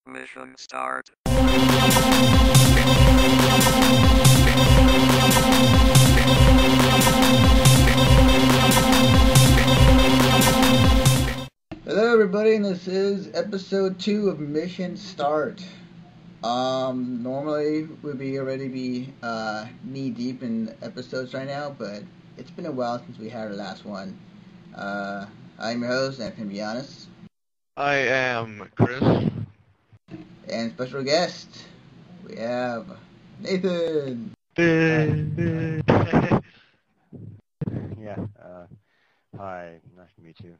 Mission start. Hello everybody, and this is episode 2 of Mission Start. Normally we'd be knee deep in episodes right now, but it's been a while since we had our last one. I'm your host, Anthony, to be honest, I am Chris. and special guest, we have Nathan. Yeah, hi, nice to meet you.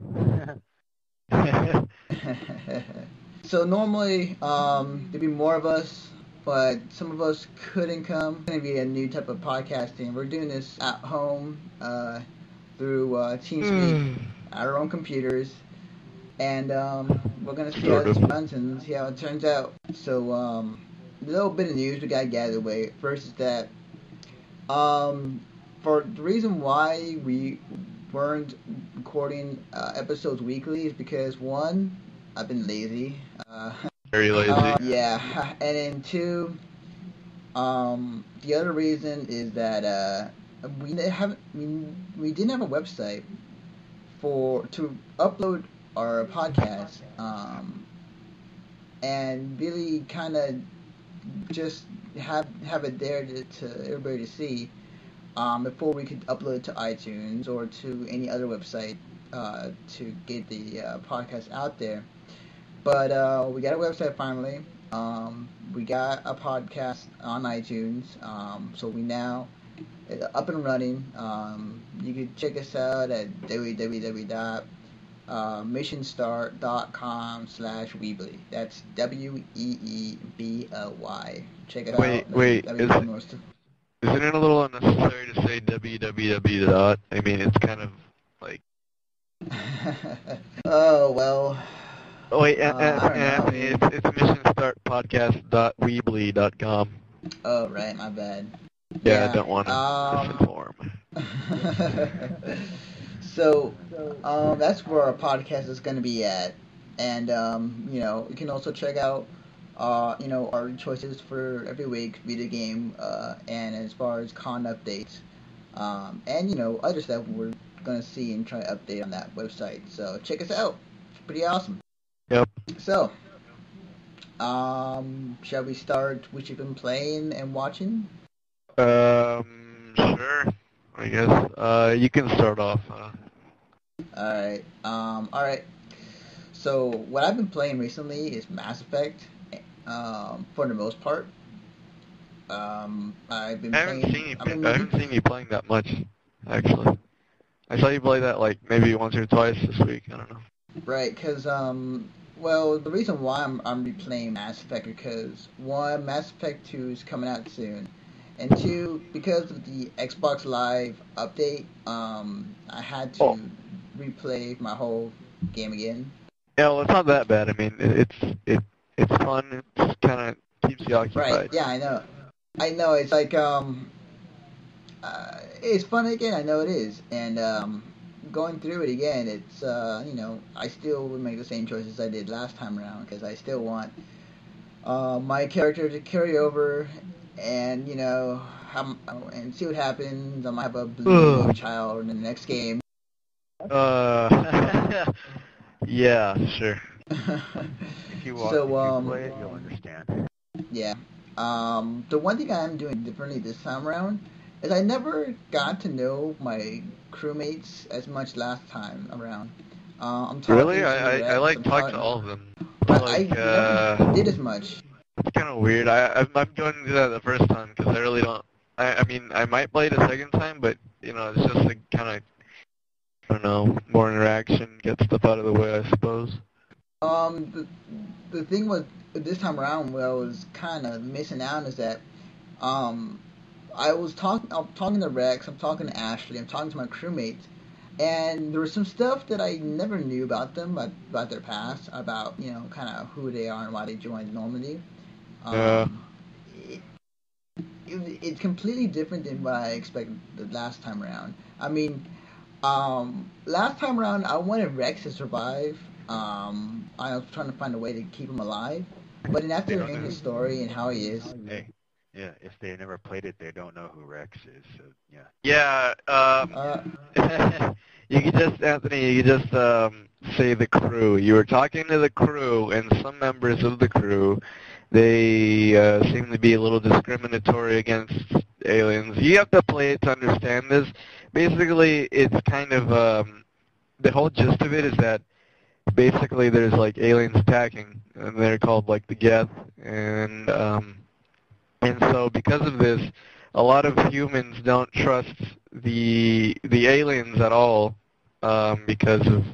So normally, there'd be more of us, but some of us couldn't come. It's going to be a new type of podcasting. We're doing this at home through TeamSpeak at our own computers, and we're going to see how this runs and see how it turns out. So a little bit of news we got to get out of the way. First is that for the reason why we weren't recording episodes weekly is because, one, I've been lazy. Very lazy. Yeah, and then two, the other reason is that we didn't have a website to upload our podcast, and really kind of just have it there to everybody to see. Before we could upload it to iTunes or to any other website to get the podcast out there. But we got a website finally. We got a podcast on iTunes, so we now up and running. You can check us out at www.missionstart.com/Weebly. That's WEEBLY. Check it out. Wait, isn't it a little unnecessary to say www dot? I mean, it's kind of like... Oh, well... Oh, wait, Anthony, it's missionstartpodcast.weebly.com. Oh, right, my bad. Yeah, I don't want to misinform. So, that's where our podcast is going to be at. And, you can also check out, our choices for every week, video game, and as far as con updates, and, other stuff we're going to see and try to update on that website. So, check us out. It's pretty awesome. Yep. So, shall we start what you've been playing and watching? Sure. I guess. You can start off. Alright. So, what I've been playing recently is Mass Effect, for the most part. I haven't seen you playing that much, actually. I saw you play that, like, maybe once or twice this week. I don't know. Right, because, well, the reason why I'm replaying Mass Effect is because, one, Mass Effect 2 is coming out soon, and two, because of the Xbox Live update, I had to replay my whole game again. Yeah, well, it's not that bad. I mean, it's fun. It kind of keeps you occupied. Right, yeah, I know, it's like, it's fun again, I know it is, and, going through it again, it's, I still would make the same choices I did last time around, because I still want my character to carry over, and, and see what happens. I might have a blue child in the next game. Yeah, sure. If you play it, you'll understand. Yeah. The one thing I'm doing differently this time around is I never got to know my crewmates as much last time around. I'm talking really? To I like talking to all of them. I never did as much. It's kind of weird. I'm going to do that the first time because I really don't. I mean, I might play it a second time, but it's just a kind of, I don't know, more interaction, get stuff out of the way, I suppose. The thing with this time around, where I was kind of missing out is that, I'm talking to Rex, I'm talking to Ashley, I'm talking to my crewmates, and there was some stuff that I never knew about them, about their past, about, kind of who they are and why they joined Normandy. It's completely different than what I expected the last time around. I mean, last time around, I wanted Rex to survive. I was trying to find a way to keep him alive. But then They after don't hearing know his who. story and how he is, Hey, yeah. If they never played it, they don't know who Rex is. So yeah. Yeah, uh, you could just, Anthony, you could just say the crew. You were talking to the crew, and some members of the crew, they seem to be a little discriminatory against aliens. You have to play it to understand this. Basically, it's kind of, the whole gist of it is that basically there's like aliens attacking, and they're called like the Geth, and so because of this, a lot of humans don't trust the aliens at all, because of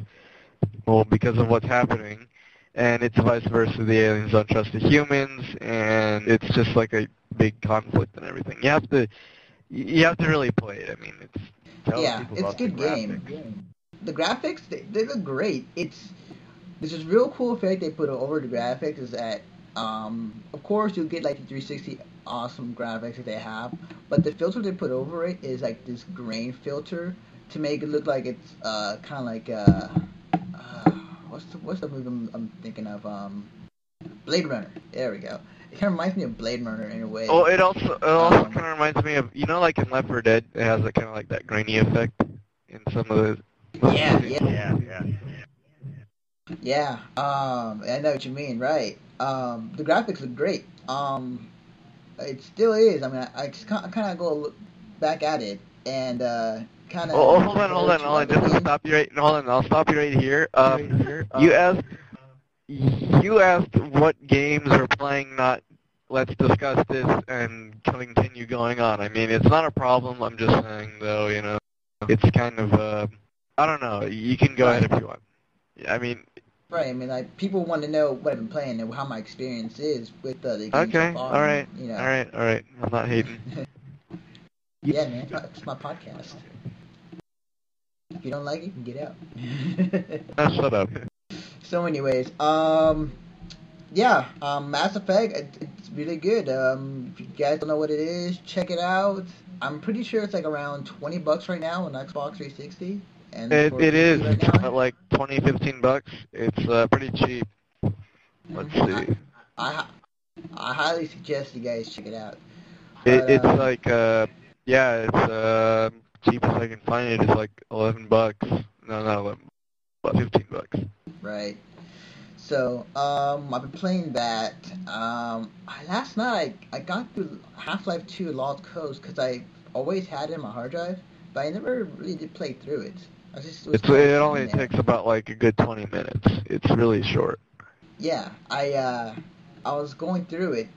because of what's happening, and it's vice versa. The aliens don't trust the humans, and it's just like a big conflict and everything. You have to really play it. I mean, it's Tell the yeah, people it's a about the good game. graphics. The graphics, they look great. There's this real cool effect they put over the graphics is that, of course, you'll get like the 360 awesome graphics that they have, but the filter they put over it is like this grain filter to make it look like it's kind of like uh, what's the movie I'm thinking of? Blade Runner. There we go. It kind of reminds me of Blade Runner in a Oh, way. it also kind of reminds me of, like in Left 4 Dead, it has that kind of like that grainy effect in some of the Yeah, scenes. Yeah, yeah. yeah. I know what you mean, right? The graphics look great. It still is. I mean, I kind of go look back at it and kind Oh, of hold on, hold compare it on, to hold on. other Just to games. stop you right. Hold on, I'll stop you right here. You asked, what games are playing. Not let's discuss this and continue going on. I mean, it's not a problem. I'm just saying, though. It's kind of. I don't know. You can go ahead Right. if you want. I mean, Right. I mean, like people want to know what I've been playing and how my experience is with the game so okay, far, all and right, you all know. right, all right. I'm not hating. Yeah, man, it's my podcast. If you don't like it, you can get out. Shut up. So, anyways, yeah, Mass Effect, it's really good. If you guys don't know what it is, check it out. I'm pretty sure it's like around $20 right now on Xbox 360, and It for it is. PC right It's now. about like 20-15 bucks. It's pretty cheap. Let's Mhm. see. I I highly suggest you guys check it out. It But it's like yeah, it's cheapest I can find it is like 11 bucks. No, not 11, but 15 bucks. right. So I've been playing that. Last night I got through Half-Life 2 Lost Coast because I always had it in my hard drive, but I never really did play through it. I just was kind of It sitting only there. takes about like a good 20 minutes. It's really short. Yeah, I was going through it,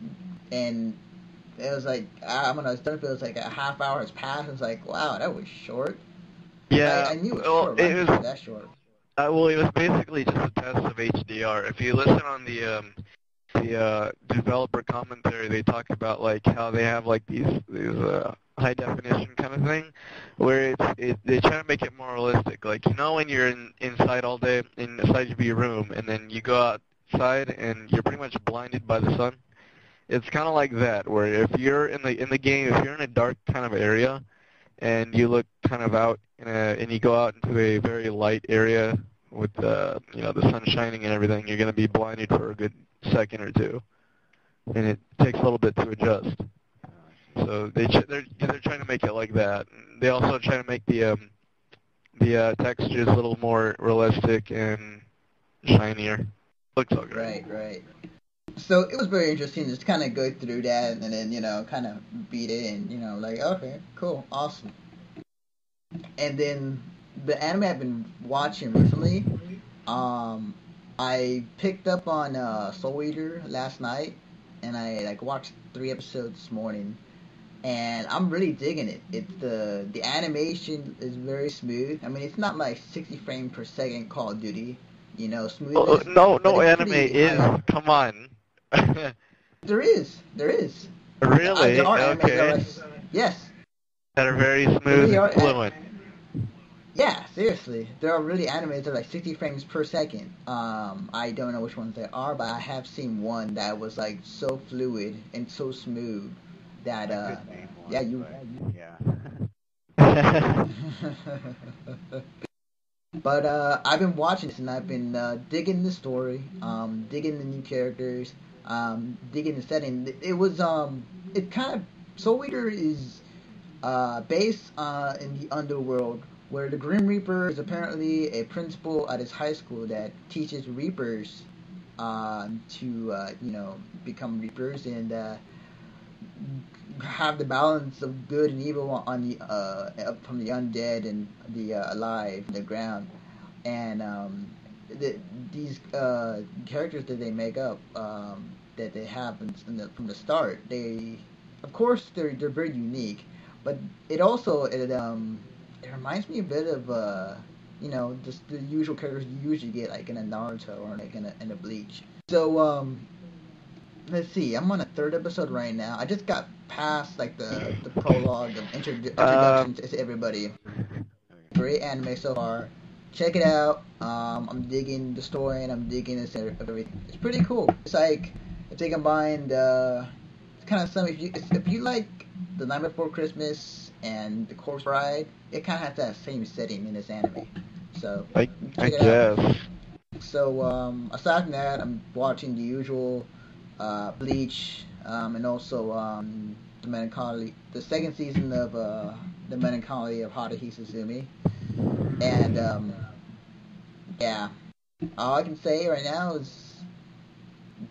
and it was like when I was done, it was like a half hour has passed. I was like, wow, that was short. Yeah, I knew it was well, short, but I didn't think it was that short. it was basically just a test of HDR. If you listen on the developer commentary, they talk about like how they have like these high definition kind of thing, where they try to make it more realistic. Like when you're inside all day inside of your room, and then you go outside and you're pretty much blinded by the sun. It's kind of like that, where if you're in the game, if you're in a dark kind of area, and you look kind of out and you go out into a very light area with the sun shining and everything, you're going to be blinded for a good second or two, and it takes a little bit to adjust. So they're trying to make it like that. They also try to make the textures a little more realistic and shinier. Looks all great. Right. So it was very interesting to just kind of go through that and then kind of beat it and like okay, cool, awesome. And then the anime I've been watching recently, um, I picked up on Soul Eater last night, and I like watched 3 episodes this morning, and I'm really digging it. It's the animation is very smooth. I mean, it's not like 60 frames per second Call of Duty, Oh, smoothness, but no it's anime pretty is. high. Come on. There is. There Really? are animes that are Okay. like, yes, That are very there smooth really and are. fluent. Yeah, seriously. There are really animes that are like 60 frames per second. I don't know which ones they are, but I have seen one that was like so fluid and so smooth that I could name yeah, one, you but yeah. But I've been watching this and I've been digging the story, digging the new characters, digging the setting. It was it kind of Soul Eater is based in the underworld, where the Grim Reaper is apparently a principal at his high school that teaches Reapers to become Reapers and have the balance of good and evil on the from the undead and the alive in the ground, and these characters that they make up that they have from the start, they of course they're very unique, but it reminds me a bit of just the usual characters you usually get like in a Naruto or like in a Bleach. So let's see. I'm on a third episode right now. I just got past like the prologue of introduction to everybody. Great anime so far. Check it out. I'm digging the story and I'm digging this everything. It's pretty cool. It's like if they combined. It's kind of something. If you like The Night Before Christmas and The Corpse Bride, it kind of has that same setting in this anime. So I check it guess. out. So aside from that, I'm watching the usual Bleach, and also the second season of the Melancholy of Haruhi Suzumi, and yeah, all I can say right now is,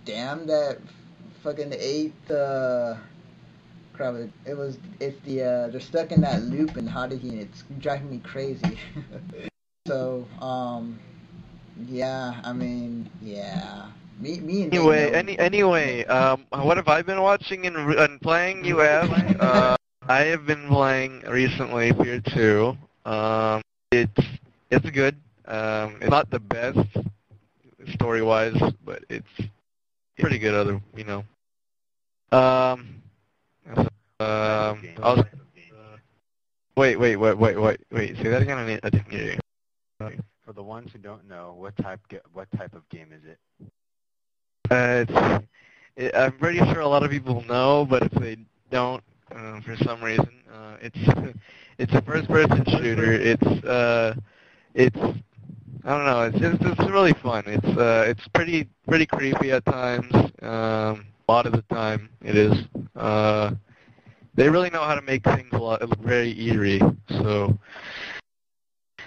damn that fucking eighth crap. It's they're stuck in that loop in Haruhi, and it's driving me crazy. So yeah, I mean yeah. Me and Anyway, what have I been watching and playing? You asked. I have been playing recently Fear 2. It's good. It's not the best story-wise, but it's pretty good. Um, I was, wait. Say that again. I didn't hear you. For the ones who don't know, what type of game is it? I'm pretty sure a lot of people know, but if they don't, for some reason, it's a first-person shooter. It's I don't know. It's really fun. It's pretty creepy at times. A lot of the time, it is. They really know how to make things very eerie. So,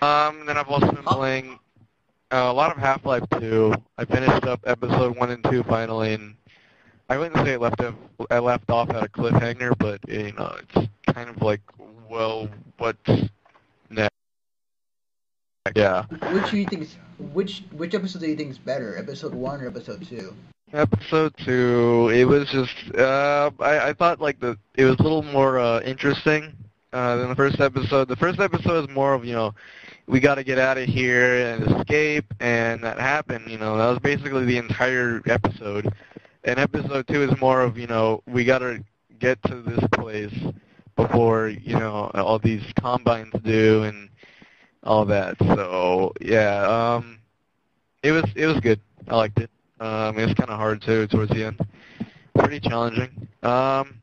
then I've also been playing a lot of Half-Life 2. I finished up episode 1 and 2 finally, and I wouldn't say I left off at a cliffhanger, but it's kind of like, well, what's next? Yeah. Which episode do you think is better, episode 1 or episode 2? Episode 2, it was just I thought like it was a little more interesting than the first episode. The first episode is more of we got to get out of here and escape, and that happened. That was basically the entire episode. And episode 2 is more of we got to get to this place before all these combines do and all that. So yeah, it was good. I liked it. It was kind of hard too towards the end. Pretty challenging. And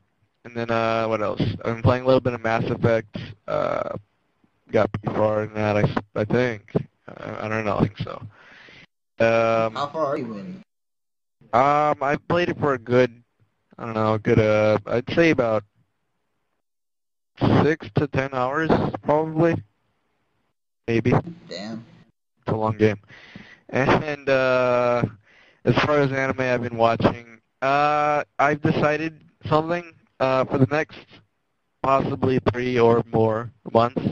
then what else? I've been playing a little bit of Mass Effect. Got pretty far in that, I think. I don't know. I think so. How far are you in? I played it for a good, I don't know, I'd say about 6 to 10 hours, probably. Maybe. Damn. It's a long game. And as far as anime I've been watching, I've decided something for the next possibly 3 or more months.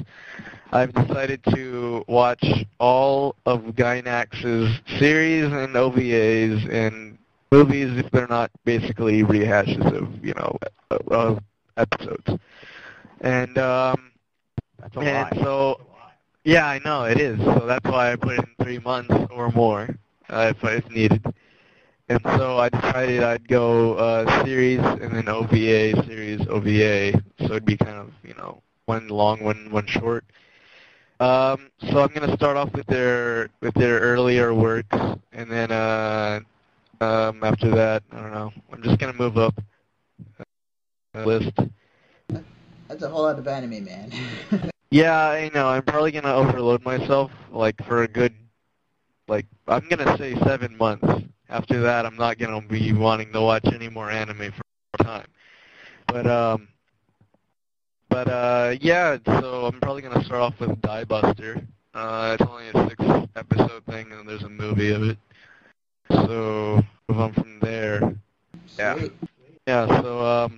I've decided to watch all of Gainax's series and OVAs and movies if they're not basically rehashes of episodes. And that's a lot. So yeah, I know it is. So that's why I put it in 3 months or more if needed. And so I decided I'd go series and then OVA, series, OVA. So it'd be kind of one long, one short. So I'm gonna start off with their earlier works, and then after that, I don't know. I'm just gonna move up list. That's a whole lot of anime, man. Yeah, I know. I'm probably gonna overload myself, like for a good, like I'm gonna say 7 months. After that, I'm not gonna be wanting to watch any more anime for a time. But yeah. So I'm probably gonna start off with Die Buster. It's only a 6 episode thing, and there's a movie of it. So move on from there. Yeah. Sweet. Yeah. So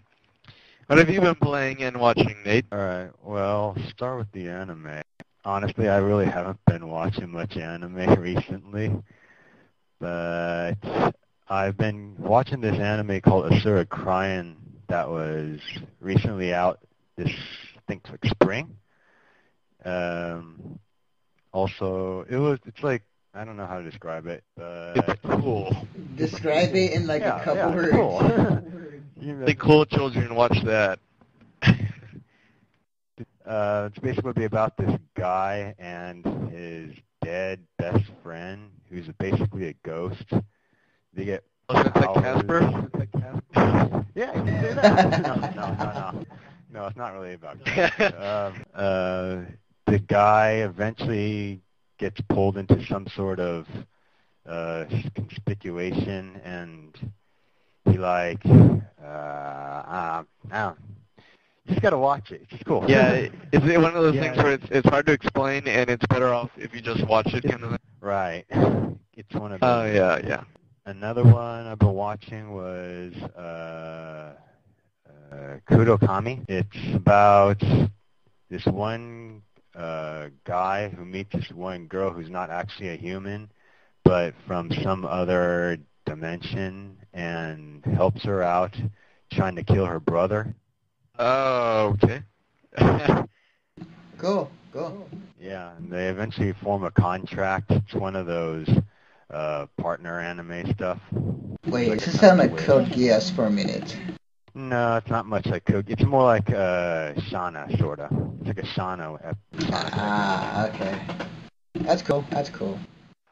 what have you been playing and watching, Nate? Alright, well, start with the anime. Honestly, I really haven't been watching much anime recently, but I've been watching this anime called Asura Cryon that was recently out this, I think, like spring. Um, Also, it's like, I don't know how to describe it, but It's cool. Describe it in like a yeah, couple yeah, it's words. cool. The cool children watch that. It's basically about this guy and his dead best friend, who's basically a ghost. They get Oh, so it's like powers. Casper? Yeah, you can say that. No. No, it's not really about ghosts. The guy eventually gets pulled into some sort of conspicuation, and he like, I don't. You just gotta watch it. It's cool. Yeah, is it one of those things where it's hard to explain and it's better off if you just watch it kind of thing? Right. It's one of Oh, those. yeah. Another one I've been watching was Kudokami. It's about this one guy who meets this one girl who's not actually a human, but from some other dimension, and helps her out trying to kill her brother. Oh, okay. Cool, cool. Yeah, and they eventually form a contract. It's one of those partner anime stuff. Wait, Like this a sound like type of Code wish. Geass for a minute. No, it's not much like Cookie. It's more like Shauna, sorta. It's like a Shauna type thing. Okay. That's cool, that's cool.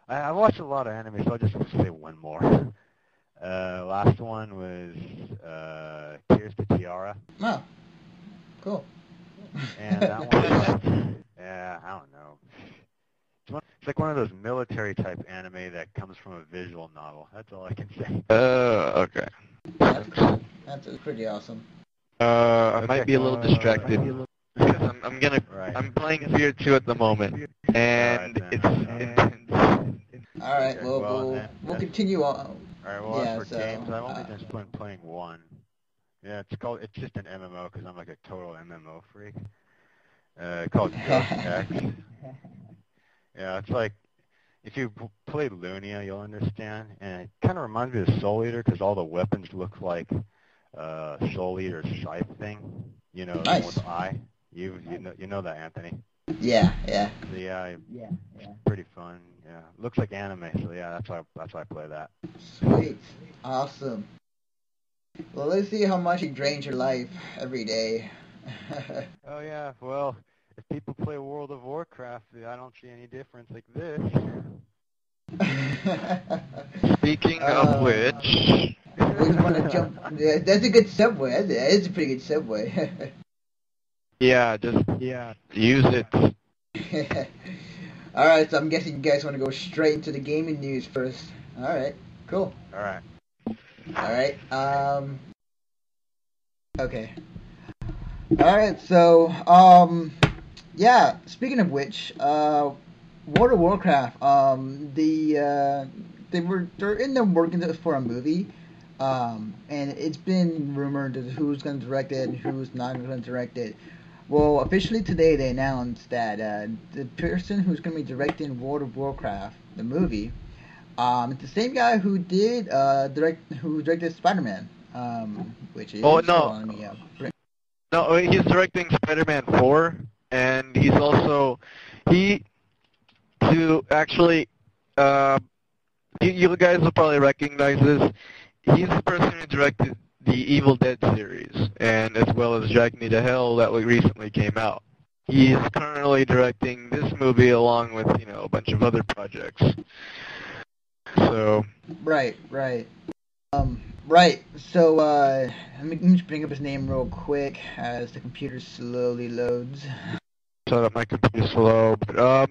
I watch a lot of anime, so I'll just say one more. Last one was Tears to Tiara, Oh, cool. and that one's like, yeah, I don't know. It's like one of those military type anime that comes from a visual novel. That's all I can say. Okay. That's cool. That's pretty awesome. I Okay. might be a little distracted because Right. I'm playing Fear 2 at the moment, and Alright, it's then. intense. All right, Okay, well, well, we'll continue on. Alright, well, Yeah, as for so, games, I've only just been playing one. Yeah, it's just an MMO because I'm like a total MMO freak. Called Ghost X. Yeah, it's like, if you played Lunia, you'll understand. And it kind of reminds me of Soul Eater because all the weapons look like Soul Eater's scythe thing. You know, the one with nice. the eye. You know that, Anthony. Yeah, yeah. So yeah, it's pretty fun. Yeah, looks like anime. So yeah, that's why I play that. Sweet. Awesome. Well, let's see how much it drains your life every day. Oh yeah, well, if people play World of Warcraft, I don't see any difference like this. Speaking of uh, which, we just want to jump. Yeah, that's a good segue. That is a pretty good segue. yeah, just use it. All right, so I'm guessing you guys want to go straight into the gaming news first. All right, cool. All right. All right. Okay. All right. So, yeah. Speaking of which, World of Warcraft. They're in the working for a movie. And it's been rumored that who's going to direct it and who's not going to direct it. Well, officially today they announced that the person who's going to be directing World of Warcraft, the movie, it's the same guy who did who directed Spider-Man, which is Oh no, on me. no, he's directing Spider-Man 4, and he's also he to actually you guys will probably recognize this. He's the person who directed the Evil Dead series, and as well as Drag Me to Hell that recently came out. He is currently directing this movie along with, a bunch of other projects. So. Right, right. Right. So, let me just bring up his name real quick as the computer slowly loads. so that my computer's slow. But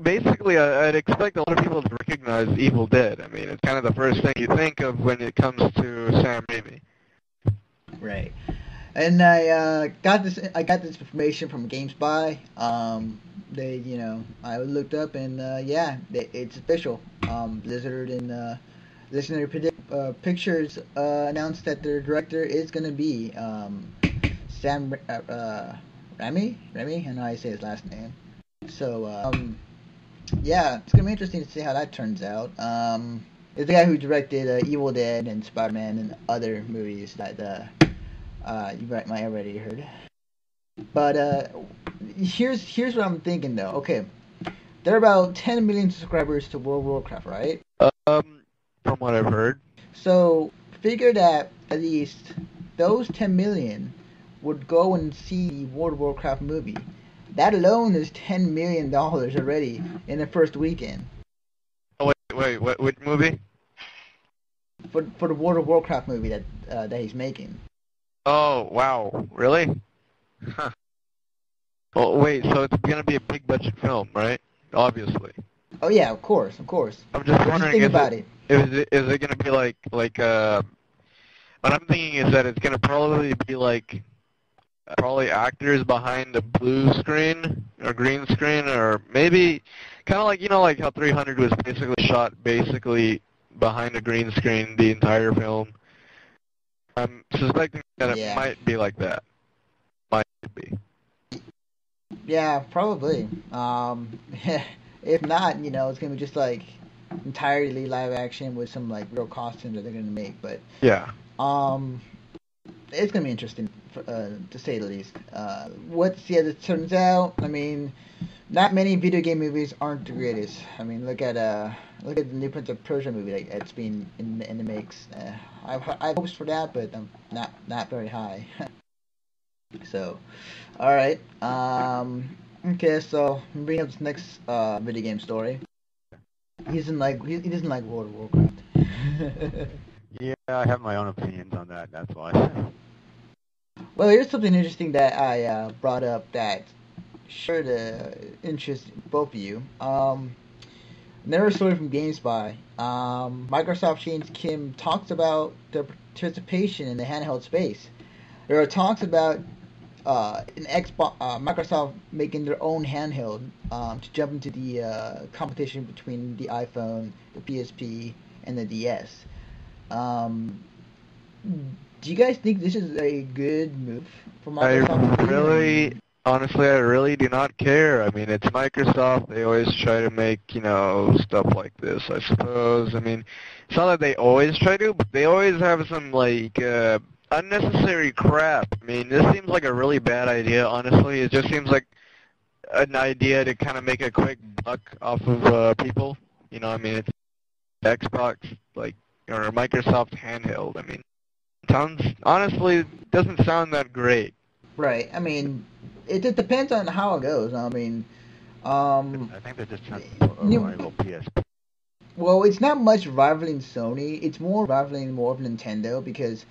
basically, I'd expect a lot of people to recognize Evil Dead. I mean, it's kind of the first thing you think of when it comes to Sam Raimi. Right. And I got this. I got this information from GameSpy. I looked up and yeah, it's official. Blizzard and Listener Pictures announced that their director is going to be Sam Raimi. Raimi, I don't know how you say his last name. So yeah, it's gonna be interesting to see how that turns out. It's the guy who directed Evil Dead and Spider-Man and other movies that you might already heard. But here's what I'm thinking though. Okay, there are about 10 million subscribers to World of Warcraft, right? From what I've heard. So figure that at least those 10 million would go and see the World of Warcraft movie. That alone is $10 million already in the first weekend. Oh wait, which movie? For the World of Warcraft movie that he's making. Oh wow, really? Huh. Oh wait, so it's gonna be a big budget film, right? Obviously. Oh yeah, of course. I'm just wondering, think about it. Is it gonna be like what I'm thinking is that it's gonna probably be like probably actors behind a blue screen or green screen, or maybe kind of like, like how 300 was basically shot basically behind a green screen the entire film. I'm suspecting that it might be like that. Might be. Yeah, probably. If not, it's gonna be just like entirely live action with some like real costumes that they're gonna make. But yeah, it's gonna be interesting to say the least. What it turns out. I mean, not many video game movies aren't the greatest. I mean, look at the new Prince of Persia movie that's been in the mix. I've hopes for that, but I'm not very high. So, all right. Okay, so bring up this next video game story. He doesn't like World of Warcraft. Yeah, I have my own opinions on that. That's why. Well, here's something interesting that I brought up that sure to interest both of you. Another story from GameSpy. Microsoft James Kim talks about their participation in the handheld space. There are talks about Microsoft making their own handheld to jump into the competition between the iPhone, the PSP, and the DS. Do you guys think this is a good move for Microsoft? Honestly, I really do not care. I mean, it's Microsoft. They always try to make, stuff like this, I suppose. I mean, it's not that they always try to, but they always have some, unnecessary crap. I mean, this seems like a really bad idea, honestly. It just seems like an idea to kind of make a quick buck off of people. I mean, it's Xbox, or Microsoft handheld. I mean, honestly, doesn't sound that great. Right. I mean, it just depends on how it goes. I mean, I think they're just trying to rival PSP. Well, it's not much rivaling Sony. It's more rivaling more of Nintendo because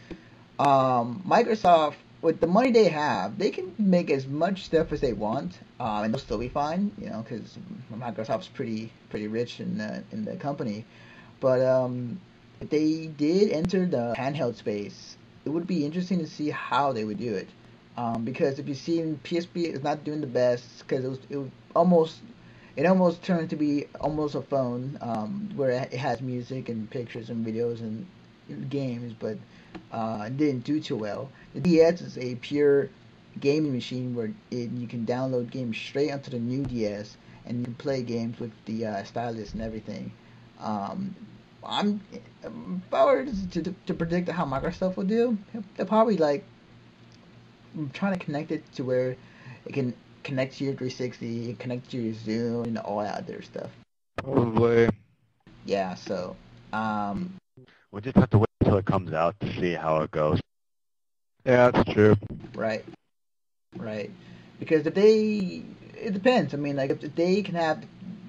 Microsoft, with the money they have, they can make as much stuff as they want, and they'll still be fine. Because Microsoft's pretty rich in the company. But if they did enter the handheld space, it would be interesting to see how they would do it. Because if you see PSP is not doing the best because it almost turned to be almost a phone where it has music and pictures and videos and games, but it didn't do too well. The DS is a pure gaming machine where you can download games straight onto the new DS and you can play games with the stylus and everything. If I were to predict how Microsoft will do, they'll probably trying to connect it to where it can connect to your 360, connect to your Zoom, and all that other stuff. Probably. Yeah, so we'll just have to wait until it comes out to see how it goes. Yeah, that's true. Right. Because it depends. I mean, if they can have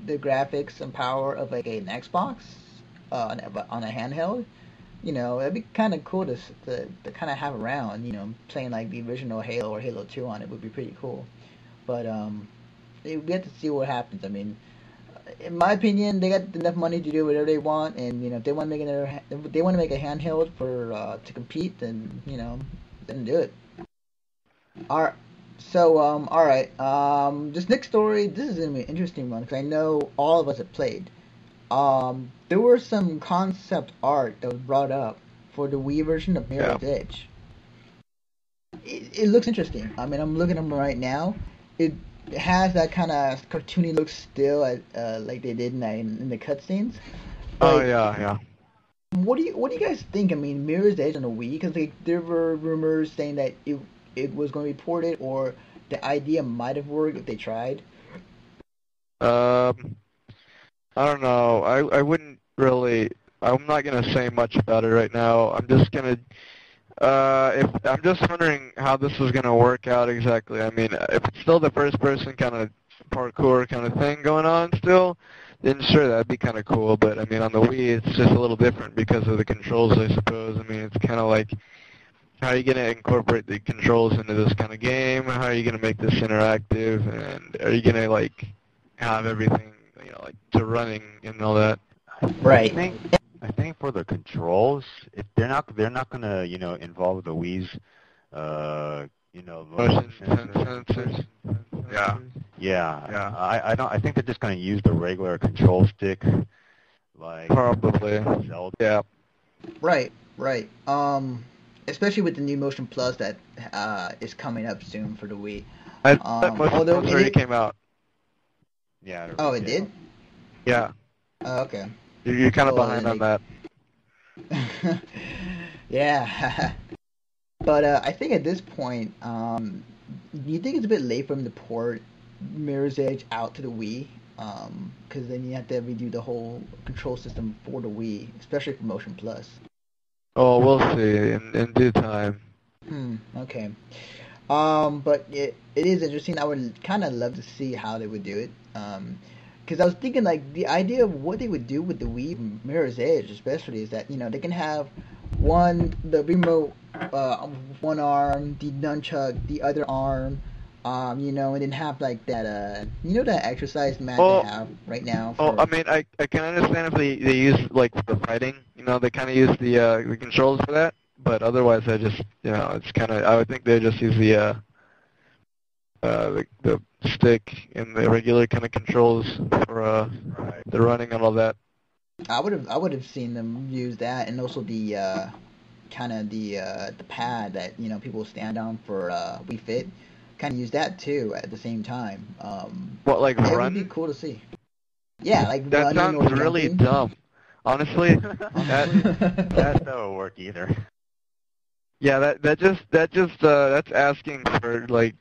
the graphics and power of an Xbox on a handheld, it'd be kind of cool to kind of have around, playing like the original Halo or Halo 2 on it would be pretty cool. But we have to see what happens. I mean, in my opinion, they got enough money to do whatever they want, and if they want to make if they want to make a handheld for to compete, then then do it. All right. So all right. This next story, this is gonna be an interesting one because I know all of us have played. There were some concept art that was brought up for the Wii version of Mirror's Edge. It looks interesting. I mean, I'm looking at them right now. It has that kind of cartoony look still, like they did in the cutscenes. Oh yeah. What do you guys think? I mean, Mirror's Edge on the Wii, because there were rumors saying that it was going to be ported, or the idea might have worked if they tried. I don't know. I wouldn't really. I'm not gonna say much about it right now. I'm just gonna. If I'm just wondering how this is gonna work out exactly. I mean, if it's still the first person kind of parkour kind of thing going on still, then sure, that'd be kind of cool. But I mean, on the Wii, it's just a little different because of the controls, I suppose. I mean, it's kind of like, how are you going to incorporate the controls into this kind of game? How are you going to make this interactive? And are you going to, like, have everything, like, to running and all that? Right. I think for the controls, they're not going to, involve the Wii's, motion sensors. Yeah. Yeah. I think they're just going to use the regular control stick, like probably. Zelda. Yeah. Right. Especially with the new Motion Plus that is coming up soon for the Wii. I thought Motion Plus already came out. Yeah. Oh, it did? Yeah. Oh, okay. You're kind of behind on that. Yeah. But I think at this point, do you think it's a bit late for them to port Mirror's Edge out to the Wii? Because then you have to redo the whole control system for the Wii, especially for Motion Plus. Oh, we'll see in due time. Okay. But it is interesting. I would kind of love to see how they would do it. Because I was thinking, like, the idea of what they would do with the Wii Mirror's Edge, especially, is that they can have the remote, one arm, the nunchuck, the other arm, and then have like that, that exercise mat they have right now. I mean, I can understand if they use like the fighting, they kind of use the controls for that, but otherwise I just, it's kind of, I would think they just use the stick and the regular kind of controls for the running and all that. I would have seen them use that, and also the kind of the pad that people stand on for Wii Fit. Kind of use that too at the same time. What, like run? It would be cool to see. Yeah, like that running sounds or really jumping. dumb. Honestly, that won't work either. Yeah, that's asking for like.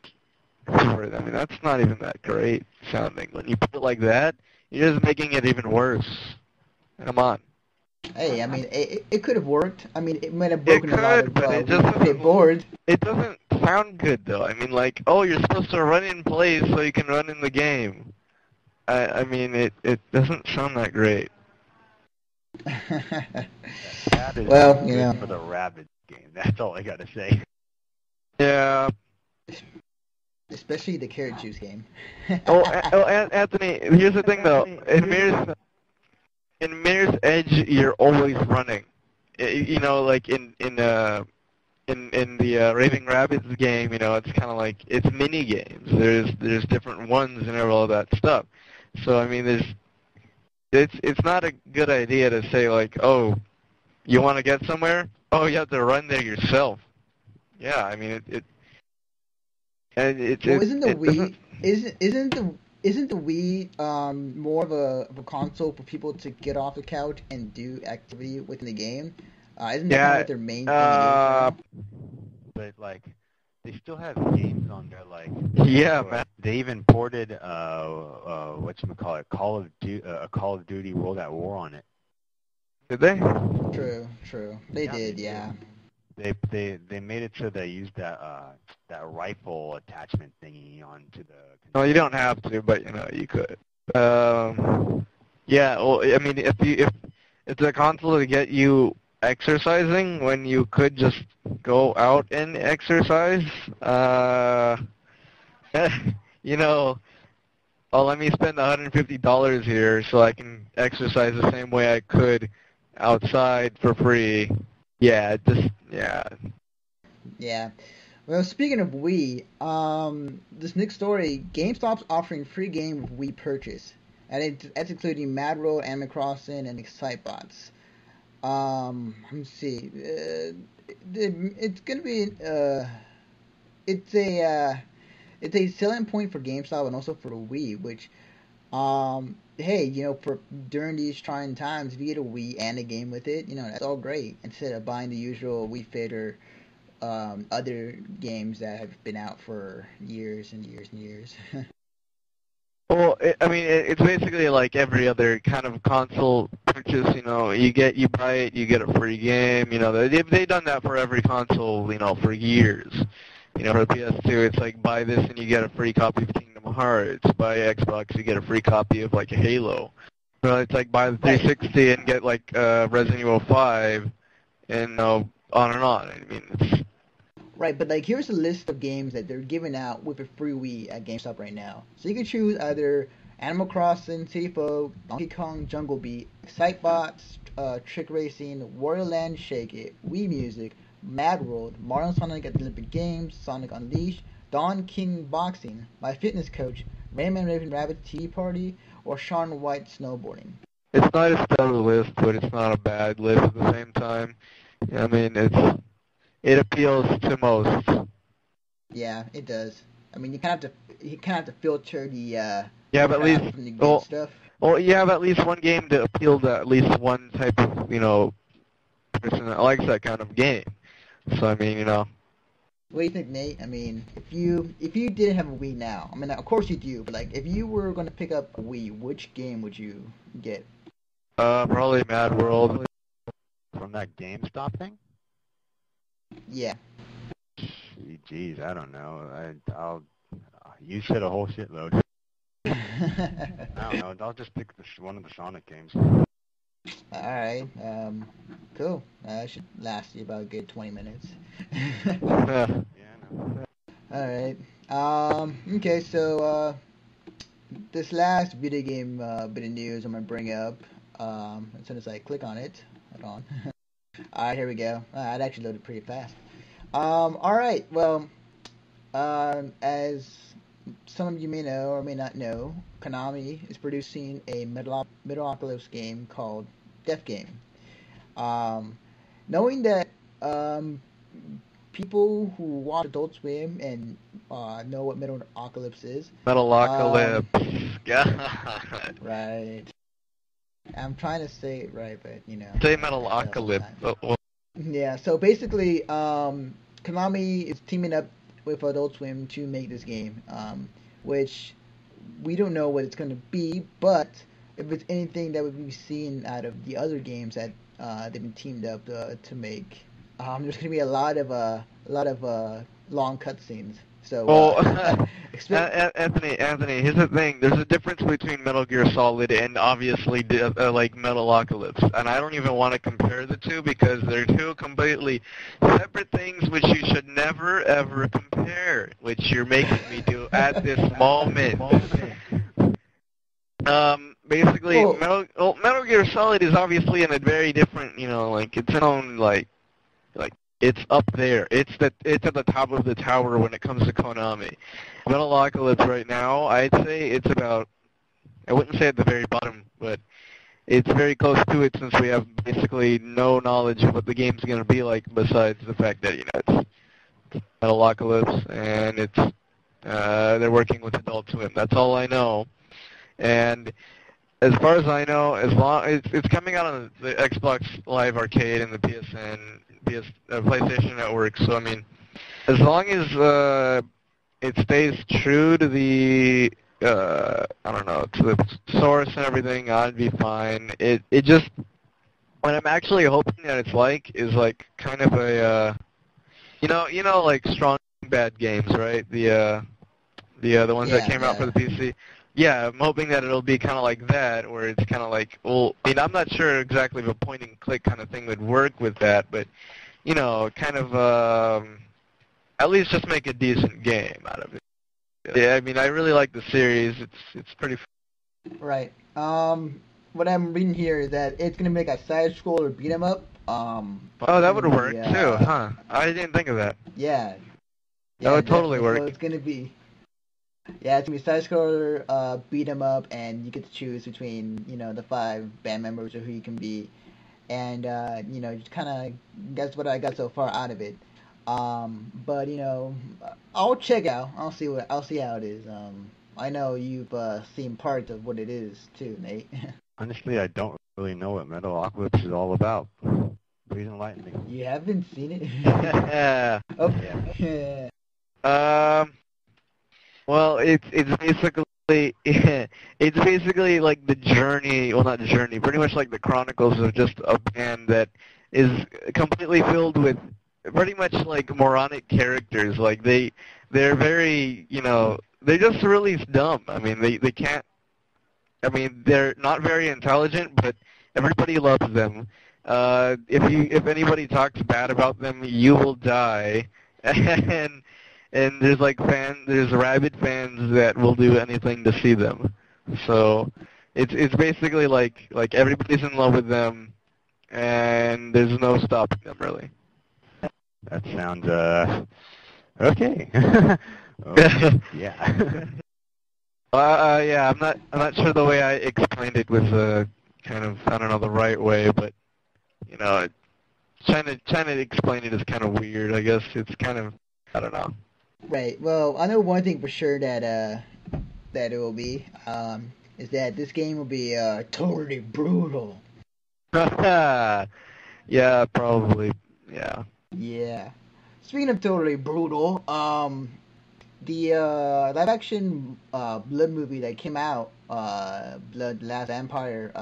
I mean, that's not even that great sounding. When you put it like that, you're just making it even worse. Come on. Hey, I mean, it could have worked. I mean, it might have broken a lot of but it just boards. It doesn't sound good though. I mean, like, oh, you're supposed to run in place so you can run in the game. I mean, it doesn't sound that great. That is Well, good for the Rabbids game. That's all I gotta say. Yeah. Especially the carrot juice game. Anthony, here's the thing though. In Mirror's Edge, you're always running. Like in the Raving Rabbids game, it's kind of like it's mini games. There's different ones and all that stuff. So I mean, it's not a good idea to say like, oh, you want to get somewhere? Oh, you have to run there yourself. Yeah, I mean isn't the Wii more of a console for people to get off the couch and do activity within the game? Isn't that kind of what their main thing is? But like, they still have games on there. Like, yeah, man. They even ported whatchamacallit, Call of Duty World at War on it. Did they? True. They did, yeah. They made it so they used that rifle attachment thingy onto the. No, you don't have to, but you could. Yeah. Well, I mean, if it's a console to get you exercising when you could just go out and exercise, you know, oh, let me spend $150 here so I can exercise the same way I could outside for free. Yeah, yeah. Yeah. Well, speaking of Wii, this next story, GameStop's offering free game with Wii purchase. That's including Mad World, Animal Crossing, and Excitebots. Let me see. It's gonna be it's a uh, it's a selling point for GameStop and also for the Wii, which hey, for during these trying times, if you get a Wii and a game with it, that's all great. Instead of buying the usual Wii Fit or other games that have been out for years and years and years. Well, I mean, it's basically like every other kind of console purchase. You buy it, you get a free game. They've done that for every console. For years. For the PS2, it's like buy this and you get a free copy of Kingdom Hearts. Buy Xbox, you get a free copy of like Halo. It's like buy the 360 and get like Resident Evil 5, and on and on. I mean, it's Right, but like here's a list of games that they're giving out with a free Wii at GameStop right now. So you can choose either Animal Crossing, City Folk, Donkey Kong Jungle Beat, Excitebots, Trick Racing, Wario Land Shake It, Wii Music, Mad World, Mario Sonic at the Olympic Games, Sonic Unleashed, Don King Boxing, My Fitness Coach, Rayman Raven Rabbit Tea Party, or Sean White Snowboarding. it's not a stellar list, but it's not a bad list at the same time. I mean, it appeals to most. Yeah, it does. I mean, you kind of have to filter the yeah, but at least from the good stuff. Well, you have at least one game to appeal to at least one type of person that likes that kind of game. So I mean, What do you think, Nate? I mean, if you didn't have a Wii now, I mean, of course you do, but like, if you were going to pick up a Wii, which game would you get? Probably Mad World. From that GameStop thing? Yeah. Geez, I don't know. You said a whole shitload. I don't know. I'll just pick one of the Sonic games. All right. Cool. That should last you about a good 20 minutes. Yeah, I know. All right. Okay. So this last video game bit of news I'm gonna bring up. As soon as I click on it, hold on. All right, here we go. It actually loaded pretty fast. All right. Well, as some of you may know or may not know, Konami is producing a Metalocalypse game called Death Game. Knowing that people who watch Adult Swim and know what Metalocalypse is. Metalocalypse. God. Right. I'm trying to say it right, but Say Metalocalypse. Yeah. So basically, Konami is teaming up with Adult Swim to make this game, which we don't know what it's going to be, but if it's anything that we've seen out of the other games that they've been teamed up to make, there's going to be a lot of long cutscenes. So, Anthony, here's the thing. There's a difference between Metal Gear Solid and obviously like Metalocalypse, and I don't even want to compare the two because they're two completely separate things which you should never ever compare, which you're making me do at this moment. Basically, Metal Gear Solid is obviously in a very different, like its own like it's up there. It's at the top of the tower when it comes to Konami. Metalocalypse right now, I'd say it's about, I wouldn't say at the very bottom, but it's very close to it since we have basically no knowledge of what the game's going to be like besides the fact that, it's Metalocalypse and it's they're working with Adult Swim. That's all I know. And as far as I know, it's coming out on the Xbox Live Arcade and the PSN, PlayStation Network. So I mean, as long as it stays true to the I don't know, to the source and everything, I'd be fine. It just, what I'm actually hoping that it's like is like kind of a like Strong Bad games, right? The ones that came out for the PC. Yeah, I'm hoping that it'll be kind of like that, where it's kind of like, well, I mean, I'm not sure exactly if a point-and-click kind of thing would work with that, but, kind of, at least just make a decent game out of it. Yeah, I mean, I really like the series. It's pretty. Right. What I'm reading here is that it's gonna make a side scroller beat 'em up. Oh, It's that gonna would be work too, huh? I didn't think of that. yeah, That yeah, would totally definitely. So work. it's gonna be yeah, it's gonna be side scroller, beat 'em up, and you get to choose between the five band members or who you can be, and just kind of that's what I got so far out of it. But I'll check out. I'll see how it is. I know you've seen part of what it is too, Nate. Honestly, I don't really know what Metalocalypse is all about. Please enlighten me. You haven't seen it? Yeah. Oh, Yeah. yeah. Um. Well, it's basically it's basically like the journey. Well, not the journey. Pretty much like the chronicles of just a band that is completely filled with pretty much like moronic characters. Like they're very they're just really dumb. I mean they can't. I mean they're not very intelligent, but everybody loves them. If anybody talks bad about them, you will die. And there's like there's rabid fans that will do anything to see them. So it's basically like everybody's in love with them, and there's no stopping them really. That sounds okay. Yeah. Yeah, I'm not sure the way I explained it was kind of I don't know the right way, but you know, trying to explain it is kind of weird. I guess it's kind of I don't know. Right. Well, I know one thing for sure that it will be is that this game will be totally brutal. Yeah, probably. Yeah. Yeah. Speaking of totally brutal, the live action Blood movie that came out, Blood Last Empire,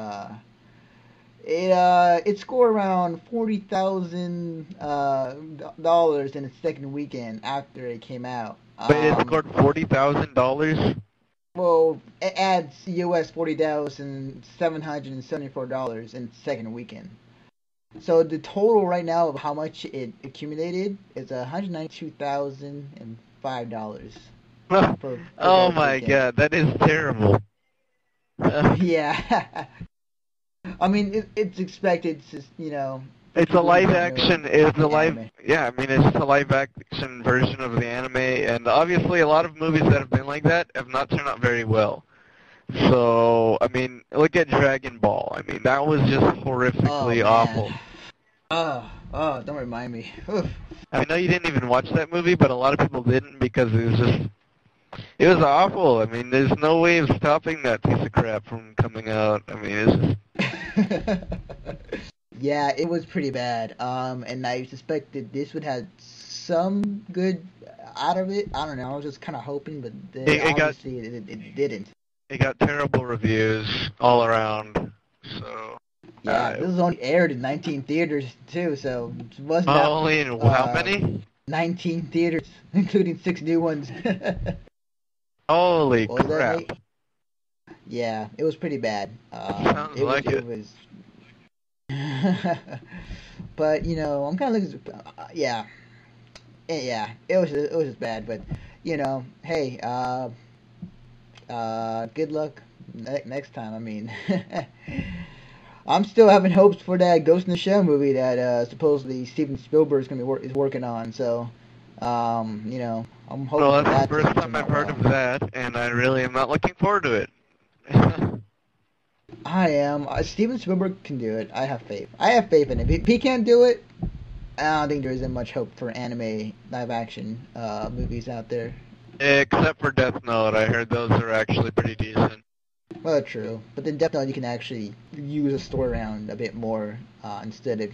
it scored around $40,000 in its second weekend after it came out. But it scored $40,000. Well, it adds US $40,774 in its second weekend. So the total right now of how much it accumulated is $192,005 for Oh that my weekend. God, that is terrible. Yeah. I mean, it's expected to, for It's a people who live don't action. know It's a the live. anime. Yeah, I mean, it's just a live action version of the anime, and obviously, a lot of movies that have been like that have not turned out very well. So, I mean, look at Dragon Ball. I mean, that was just Oh horrifically man. awful. Don't remind me. Oof. I know you didn't even watch that movie, but a lot of people didn't because it was awful. I mean, there's no way of stopping that piece of crap from coming out. I mean, it's just. Yeah, it was pretty bad. And I suspected this would have some good out of it. I don't know. I was just kind of hoping, but It got obviously it didn't. it got terrible reviews all around. So. Yeah, this was only aired in 19 theaters too, so it wasn't that Only in how many? 19 theaters, including 6 new ones. Holy What was that, crap! Nate? Yeah, it was pretty bad. Sounds like it. It was. But I'm kind of looking. Yeah, yeah, it was just bad. But hey, good luck next time. I mean, I'm still having hopes for that Ghost in the Shell movie that supposedly Steven Spielberg is is working on. So, I'm hoping Well, that's that the first doesn't time turn I've out heard well. of that, and I really am not looking forward to it. I am. Steven Spielberg can do it. I have faith. I have faith in him. If he can't do it, I don't think there isn't much hope for anime live action movies out there. Except for Death Note, I heard those are actually pretty decent. Well, true. But then definitely you can actually use a story around a bit more instead of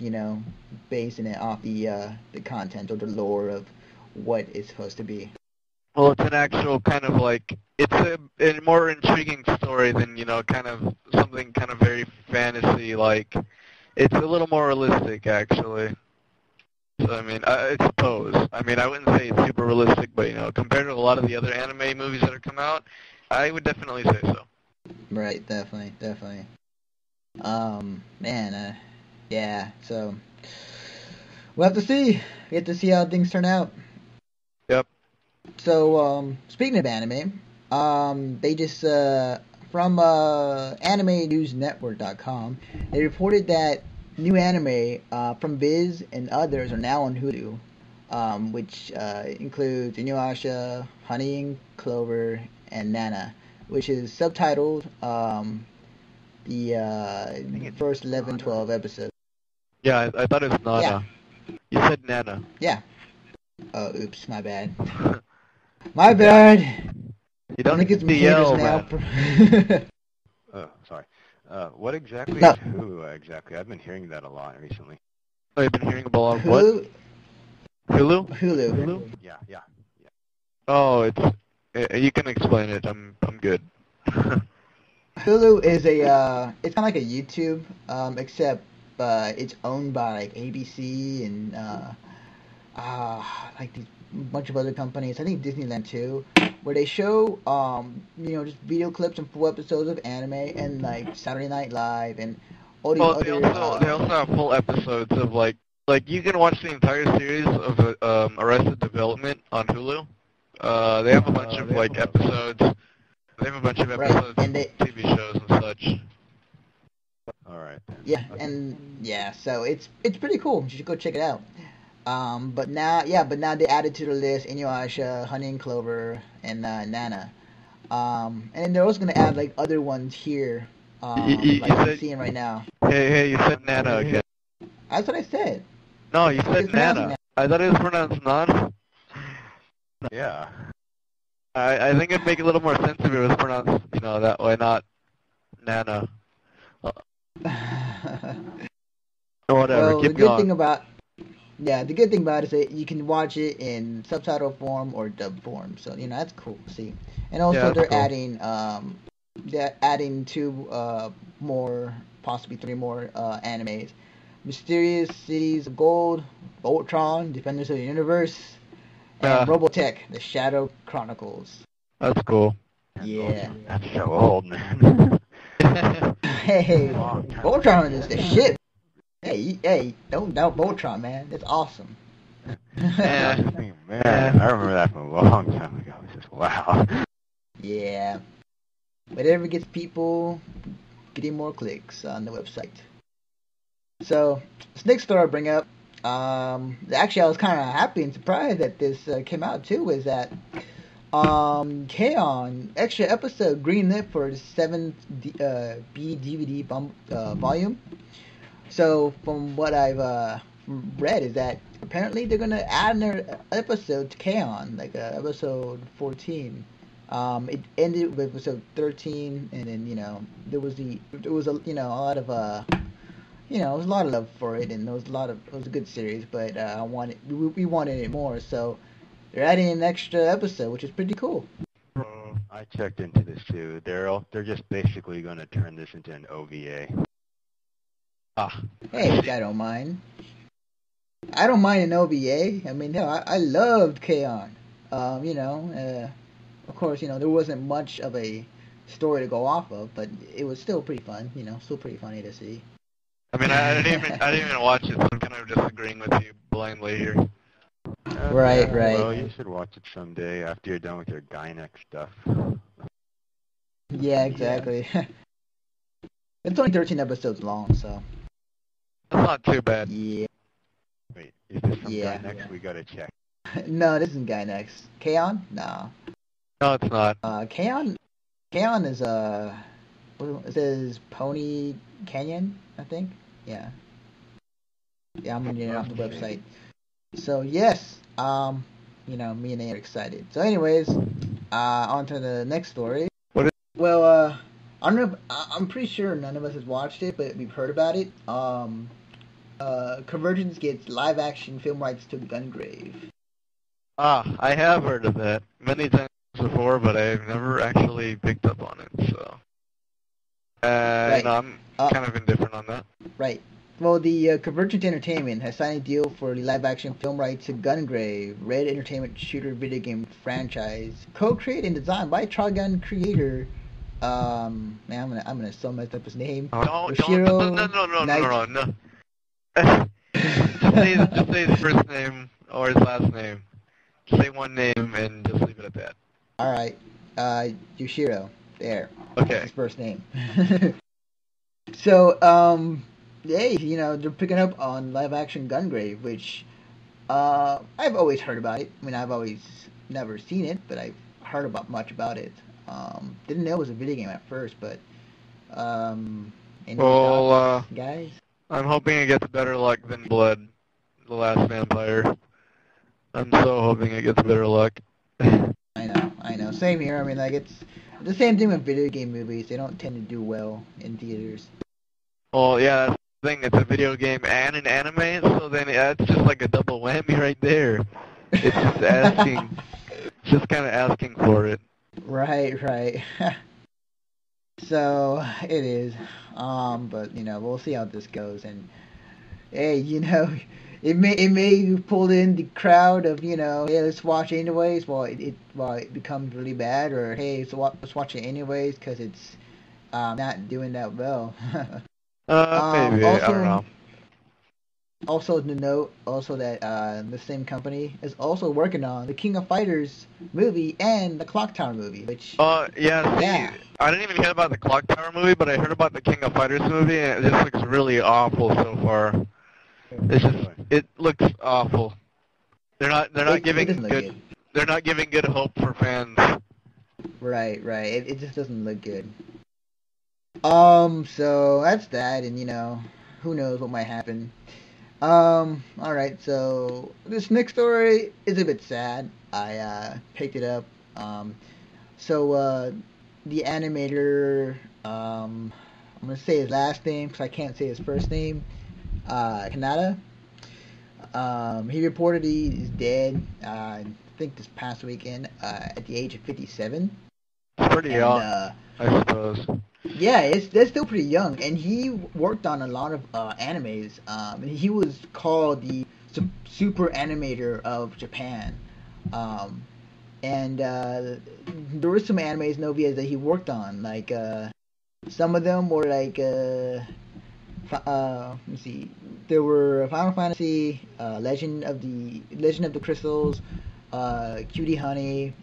basing it off the content or the lore of what it's supposed to be. Well, it's an actual kind of like it's a more intriguing story than kind of something kind of very fantasy like. It's a little more realistic actually. So I mean, I suppose. I mean, I wouldn't say it's super realistic, but compared to a lot of the other anime movies that have come out, I would definitely say so. Right. Definitely. Definitely. Man. Yeah. So we'll have to see. We have to see how things turn out. Yep. So, speaking of anime, they just from AnimeNewsNetwork.com, they reported that new anime from Viz and others are now on Hulu, which includes Inuyasha, Honey and Clover, and Nana, which is subtitled the first 11, 12 episodes. Yeah, I thought it was Nana. Yeah. You said Nana. Yeah. Oh, oops, my bad. My bad. You don't Look need at some to yell, now. man. Oh, sorry. What exactly No. is Hulu exactly? I've been hearing that a lot recently. Oh, you've been hearing about what? Hulu. Hulu? Hulu. Yeah. Oh, you can explain it. I'm good. Hulu is it's kind of like a YouTube, except it's owned by like ABC and like these bunch of other companies. I think Disneyland too, where they show just video clips and full episodes of anime and like Saturday Night Live and all these Well, other. they also have full episodes of like you can watch the entire series of Arrested Development on Hulu. They have a bunch of like episodes. They have a bunch of episodes and of TV shows and such. All right. Yeah, and yeah, so it's pretty cool. You should go check it out. But now they added to the list Inuyasha, Honey and Clover, and Nana. And then they're also gonna add like other ones here, like I'm seeing right now. Hey, you said Nana again. That's what I said. No, you said Nana. I thought it was pronounced Nana. Yeah. I think it'd make a little more sense if it was pronounced, that way, not Nana. Whatever, Well, keep the good going. thing about it is that you can watch it in subtitle form or dub form. So that's cool. See, and also they're adding two more, possibly three more animes: Mysterious Cities of Gold, Voltron, Defenders of the Universe, and Robotech: The Shadow Chronicles. That's cool. Yeah. That's so old, man. Hey, Voltron is the shit. Hey, don't doubt Voltron, man. It's awesome. Man, I remember that from a long time ago. It's just wow. Yeah. Whatever gets people getting more clicks on the website. So, this next story I bring up, actually I was kind of happy and surprised that this came out too, is that K-On! Extra episode greenlit for the 7th B DVD volume. So, from what I've read, is that apparently they're gonna add another episode to K-On!, like episode 14. It ended with episode 13, and then there was a lot of there was a lot of love for it, and it was a good series, but we wanted it more, so they're adding an extra episode, which is pretty cool. I checked into this too. They're just basically going to turn this into an OVA. Hey, I don't mind. I don't mind an OVA. I mean, no, I loved K-On! Of course, there wasn't much of a story to go off of, but it was still pretty fun. Still pretty funny to see. I mean, I didn't even watch it, so I'm kind of just agreeing with you blindly here. Right. Well, you should watch it someday after you're done with your Gynex stuff. Yeah, exactly. It's only 13 episodes long, so. That's not too bad. Yeah. Wait, is this from Gynex? We gotta check. No, this isn't Gynex. K-On! No. No, it's not. K-On! Is it says Pony Canyon, I think. Yeah. Yeah, I'm reading it off the website. So yes, me and A are excited. So anyways, on to the next story. Well, I don't know. I'm pretty sure none of us has watched it, but we've heard about it. Convergence gets live action film rights to Gungrave. I have heard of that many times before, but I've never actually picked up on it, so. Right. I'm kind of indifferent on that. Right. Well, the Convergence Entertainment has signed a deal for the live-action film rights to Gungrave, Red Entertainment shooter video game franchise, co-created and designed by Trigun creator. Man, I'm gonna so mess up his name. No. Just say his first name or his last name. say one name and just leave it at that. All right. Yushiro. There. Okay. That's his first name. So, hey, they're picking up on live action Gungrave, which I've always heard about it. I mean, I've always never seen it, but I've heard much about it. Didn't know it was a video game at first, but any Well, thoughts, guys? I'm hoping it gets better luck than Blood, the last vampire. I'm so hoping it gets better luck. I know. Same here. I mean, like, it's the same thing with video game movies. They don't tend to do well in theaters. Well, yeah, that's the thing. It's a video game and an anime, so then that's just like a double whammy right there. It's just asking, just kind of asking for it. Right. So it is. But we'll see how this goes. And hey, it may pull in the crowd of hey, let's watch it anyways. While it becomes really bad, or hey, so let's watch it anyways because it's not doing that well. Maybe, Also, I don't know. Also to note, that the same company is also working on the King of Fighters movie and the Clock Tower movie, which Yeah, see, I didn't even hear about the Clock Tower movie, but I heard about the King of Fighters movie, and it just looks really awful so far. It looks awful. They're not giving good. They're not giving good hope for fans. Right. It just doesn't look good. So that's that, and who knows what might happen. Alright, so this next story is a bit sad. I picked it up. The animator, I'm gonna say his last name because I can't say his first name. Kanata. He reported he's dead. I think this past weekend, at the age of 57. Pretty young, I suppose. Yeah, that's still pretty young, and he worked on a lot of animes. And he was called the super animator of Japan. And there were some animes, novias that he worked on. Like some of them were like let me see. There were Final Fantasy, Legend of the Crystals, Cutie Honey,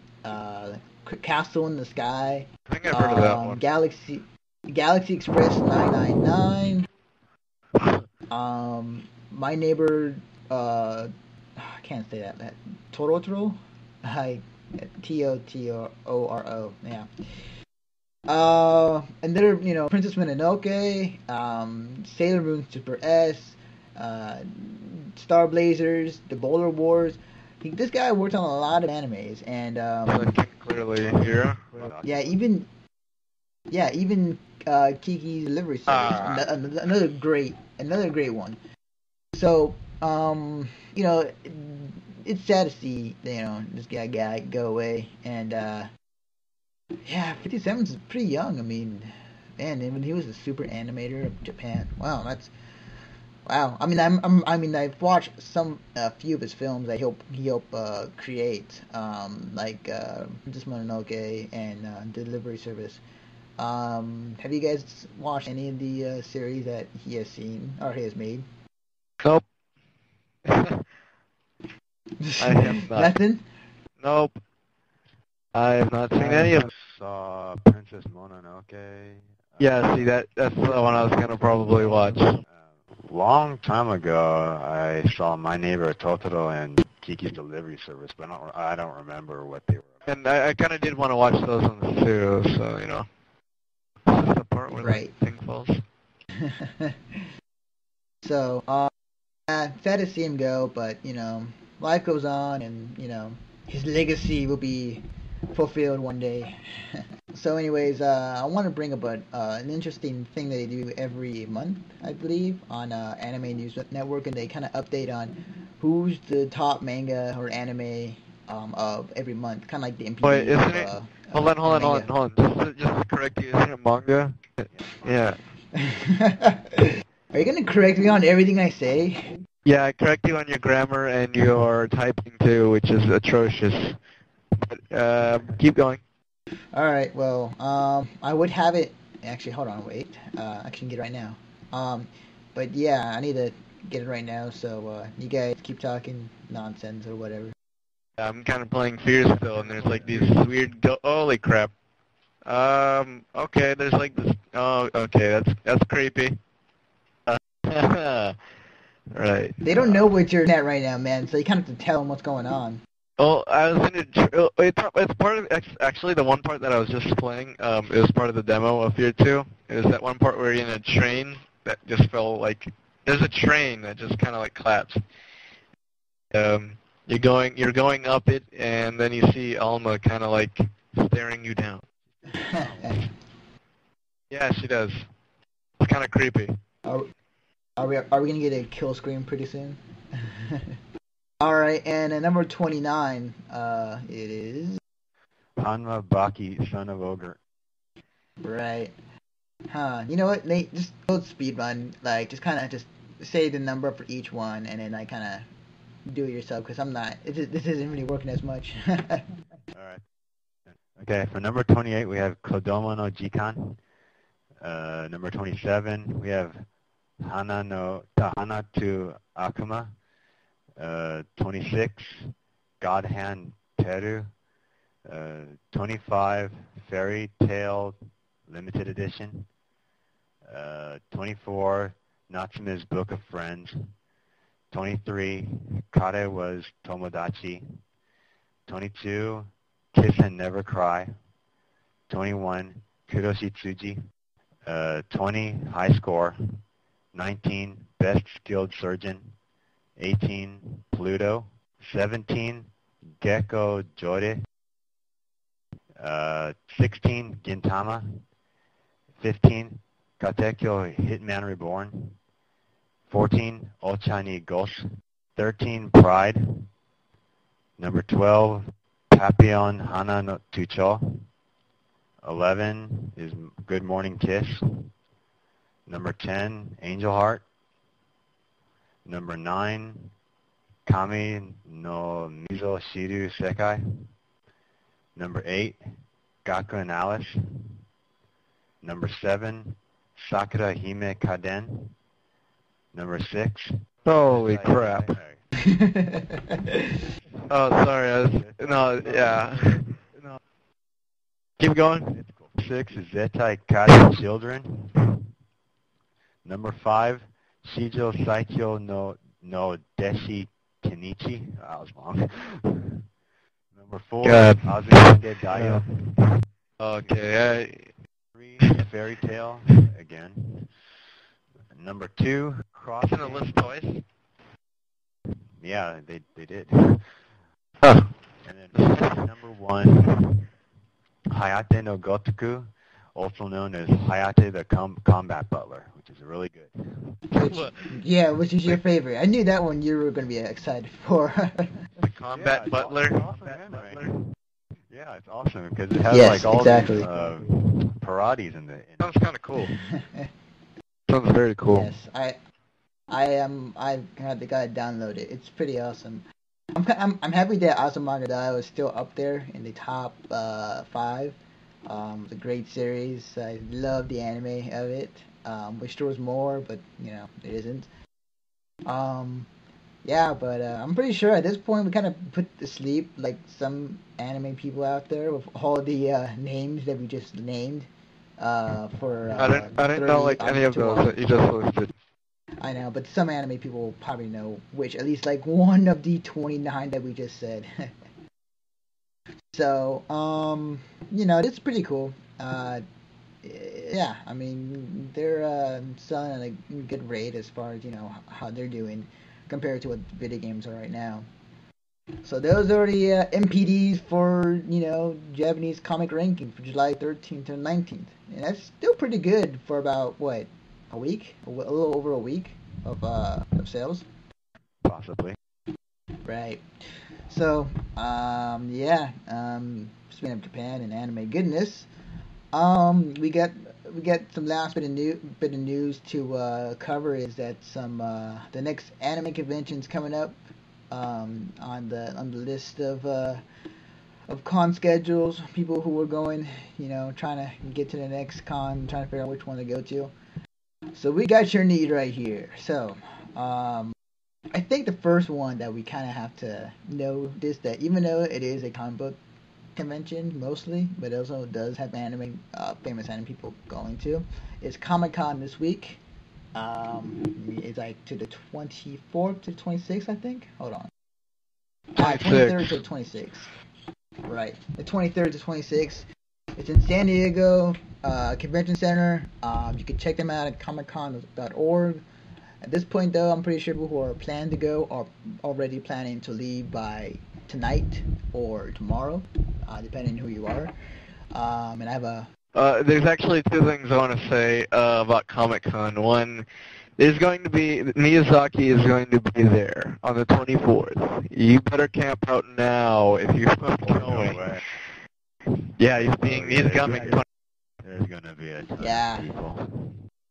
Castle in the Sky. I think I've heard of that one. Galaxy Express 999. My Neighbor, I can't say that. Torotoro? Totoro, yeah. And there, Princess Mononoke, Sailor Moon Super S, Star Blazers, The Boulder Wars. This guy worked on a lot of animes, and clearly here. Even Kiki's Delivery Service, another great one. So, it's sad to see this guy go away, and 57 is pretty young. I mean, man, when he was a super animator of Japan, wow. I mean, I've watched a few of his films that he helped create, like Princess Mononoke and Delivery Service. Have you guys watched any of the series that he has seen or he has made? Nope. I have not. Nothing? Nope. I have not seen any of them. Saw Princess Mononoke. Yeah, see, that's the one I was gonna probably watch. Long time ago, I saw My Neighbor Totoro and Kiki's Delivery Service, but I don't remember what they were about. And I kind of did want to watch those ones too, so This is the part where the thing falls. So, sad to see him go, but life goes on, and his legacy will be fulfilled one day. So, anyways, I want to bring up an interesting thing that they do every month, I believe, on Anime News Network, and they kind of update on who's the top manga or anime of every month, kind of like the MPV. Wait, isn't it? Hold on. Just to correct you, isn't it manga? Yeah. Are you gonna correct me on everything I say? Yeah, I correct you on your grammar and your typing too, which is atrocious. But keep going. All right. Well, I would have it. Actually, hold on. Wait. I can get it right now. But yeah, I need to get it right now. So you guys keep talking nonsense or whatever. I'm kind of playing Fear still, and there's like these weird. Holy crap! Okay, there's like this. Oh, okay, that's creepy. Right. They don't know what you're at right now, man. So you kind of have to tell them what's going on. Oh, I was in it's part of actually the one part that I was just playing. It was part of the demo of Fear 2. It was that one part where you're in a train that just fell like there's a train that just kind of like collapsed. You're going up it, and then you see Alma kind of like staring you down. Yeah, she does. It's kind of creepy. Are we gonna get a kill screen pretty soon? All right, and at number 29, it is Hanma Baki, son of Ogre. right. Huh? You know what, Nate? Just go speed run. Like, just kind of just say the number for each one, and then kind of do it yourself. Because I'm not. This isn't really working as much. All right. Okay, for number 28, we have Kodomo no Jikan. Number 27, we have Tahana to Akuma. 26, God Hand Teru. 25, Fairy Tale Limited Edition. 24, Natsume's Book of Friends. 23, Kare was Tomodachi. 22, Kiss and Never Cry. 21, Kuroshi Tsuji. 20, High Score. 19, Best Skilled Surgeon. 18, Pluto. 17, Gecko Jore. 16, Gintama. 15, Katekyo Hitman Reborn. 14, Ochani Ghost. 13, Pride. Number 12, Papillon Hana no Tucho. 11 is Good Morning Kiss. Number 10, Angel Heart. Number 9, Kami no Mizo Shiru Sekai. Number 8, Gaku and Alice. Number 7, Sakura Hime Kaden. Number 6, Holy crap! Oh, sorry. Yeah. Keep going. 6 is Zetai Kata Children. Number 5, Shijo Saikyo no Deshi Kenichi. I was wrong. Number 4, God. Azumage Daio. Okay. 3, Fairy Tale, again. Number 2, Cross. It's in the list twice. Yeah, they did. Huh. And then number 1, Hayate no Gotoku, also known as Hayate the Combat Butler, which is really good. Which is your favorite? I knew that one you were going to be excited for. The Combat Butler. Yeah, it's awesome because it has like all exactly. these parodies in it. Sounds kind of cool. Sounds very cool. Yes, I had the guy download it. It's pretty awesome. I'm happy that Azumanga Daioh is still up there in the top 5. It's a great series. I love the anime of it. Wish there was more, but it isn't. But I'm pretty sure at this point we kind of put to sleep like some anime people out there with all the names that we just named. For I didn't know like any of those that you just listed. I know, but some anime people will probably know which, at least like one of the 29 that we just said. So, it's pretty cool. Yeah, I mean, they're selling at a good rate as far as, how they're doing compared to what video games are right now. So those are the MPDs for, Japanese comic ranking for July 13th and 19th. And that's still pretty good for about, what, a week? A little over a week of sales? Possibly. Right. So, speaking of Japan and anime goodness, we got some last bit of news to cover is that some the next anime convention's coming up on the list of con schedules. People who are going, trying to get to the next con, trying to figure out which one to go to. So we got your need right here. So, I think the first one that we kind of have to know is that even though it is a comic book convention mostly, but it also does have anime, famous anime people going to, is Comic Con this week. It's like to the 24th to 26th, I think. Hold on. 23rd to 26th. Right. The 23rd to 26th. It's in San Diego Convention Center. You can check them out at comiccon.org. At this point, though, I'm pretty sure people who are planning to go are already planning to leave by tonight or tomorrow, depending on who you are. And I have a... there's actually two things I want to say about Comic-Con. One, there's going to be, Miyazaki is going to be there on the 24th. You better camp out now if you're going. No way. Yeah, he's coming. There's going to be a ton Yeah. of people.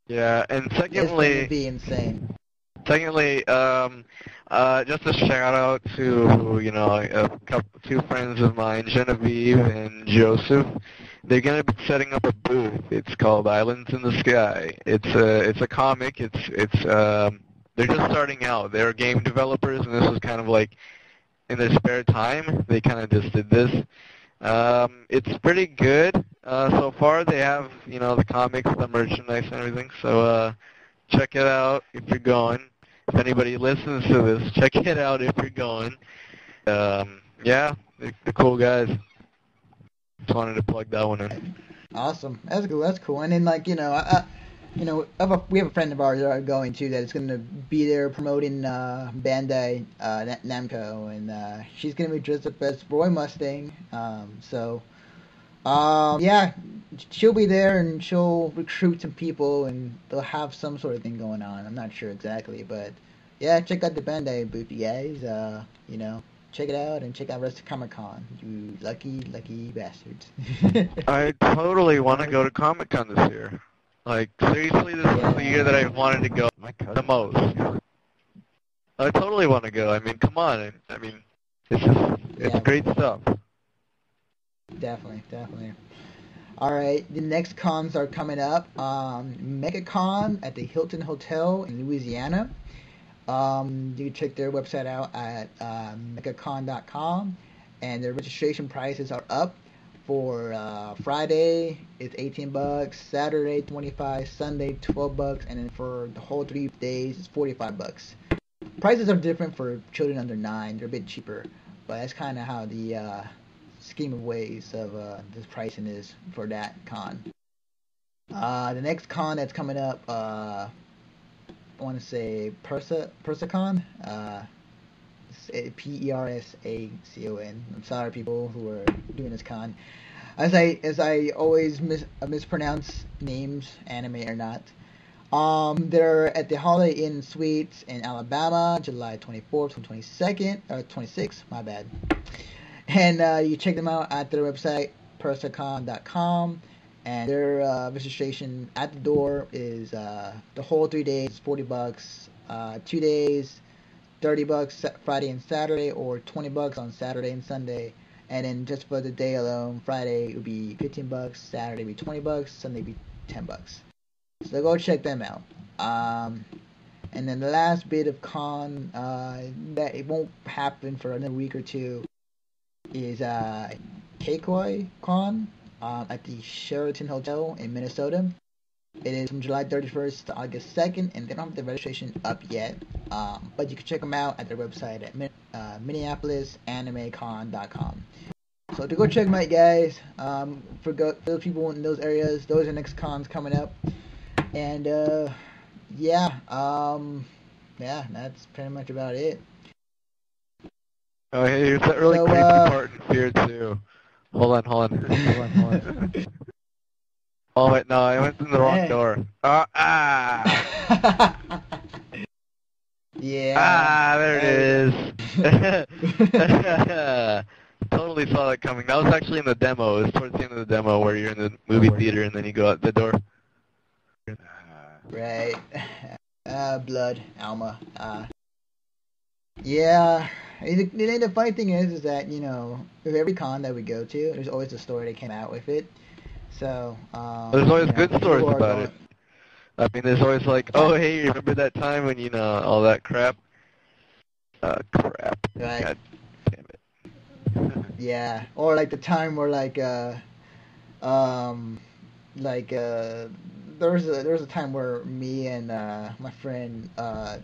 Yeah, and It's going secondly, to be insane. just a shout out to, two friends of mine, Genevieve and Joseph. They're going to be setting up a booth. It's called Islands in the Sky. It's a comic. They're just starting out. They're game developers, and this is kind of like in their spare time. They kind of just did this. It's pretty good so far. They have, the comics, the merchandise, and everything. So check it out if you're going. If anybody listens to this, check it out if you're going. Yeah, they're cool guys. Just wanted to plug that one in. Awesome. That's cool. That's cool. And then, we have a friend of ours that are going to that's going to be there promoting Bandai Namco, and she's going to be dressed up as Roy Mustang. Yeah, she'll be there and she'll recruit some people, and they'll have some sort of thing going on. I'm not sure exactly, but yeah, check out the Bandai booth, you guys. Check it out and check out rest of Comic-Con. You lucky bastards. I totally want to go to Comic-Con this year. Like, seriously, this is the year that I wanted to go the most. I totally want to go. I mean, come on. I mean, it's great stuff. Definitely. All right, the next cons are coming up. MegaCon at the Hilton Hotel in Louisiana. You can check their website out at megacon.com, and their registration prices are up. For Friday, it's $18. Saturday, $25. Sunday, $12, and then for the whole 3 days, it's $45. Prices are different for children under 9; they're a bit cheaper, but that's kind of how the scheme of ways of this pricing is for that con. The next con that's coming up, I want to say Persacon. Persacon. I'm sorry, people who are doing this con. As I always mispronounce names, anime or not. They're at the Holiday Inn Suites in Alabama, July 24th to 22nd, or 26th, my bad. And you check them out at their website, persacon.com. And their registration at the door is the whole 3 days, $40. 2 days, $30 Friday and Saturday, or $20 on Saturday and Sunday. And then just for the day alone, Friday would be $15, Saturday would be $20, Sunday would be $10. So go check them out. And then the last bit of con that it won't happen for another week or two is Keikoi Con at the Sheraton Hotel in Minnesota. It is from July 31st to August 2nd, and they don't have the registration up yet. But you can check them out at their website at minneapolisanimecon.com. So to go check them out, guys, for those people in those areas, those are next cons coming up. And yeah, that's pretty much about it. Oh, hey, here's that really crazy part in Fear 2. Hold on. Oh, wait, no, I went in the wrong door. Yeah. There it is. Totally saw that coming. That was actually in the demo. It was towards the end of the demo where you're in the movie theater and then you go out the door. Right. Blood, Alma. Yeah. The funny thing is that, with every con that we go to, there's always a story that came out with it. So, there's always good stories about it. I mean, there's always like, oh, hey, remember that time when, all that crap? Crap. Right. God damn it. Yeah. Or like the time where um, there was a time where me and my friend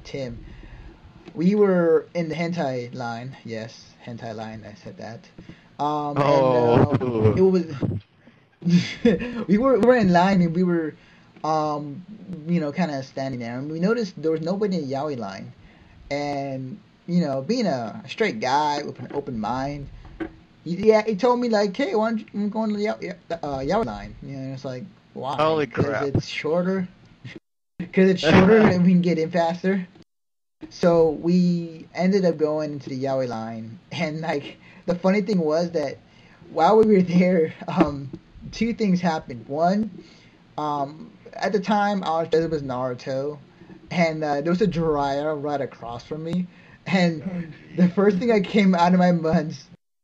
Tim, we were in the hentai line. Yes, hentai line. I said that. And it Oh. was we were in line and we were kind of standing there and we noticed there was nobody in the yaoi line and being a straight guy with an open mind, yeah, he told me like, hey, why don't you go on the yaoi line? It's like, why? Holy Because crap. it's shorter. Because it's shorter and we can get in faster. So we ended up going into the yaoi line, and like the funny thing was that while we were there, two things happened. One, at the time, our it was Naruto, and there was a dryer right across from me, and the first thing that came out of out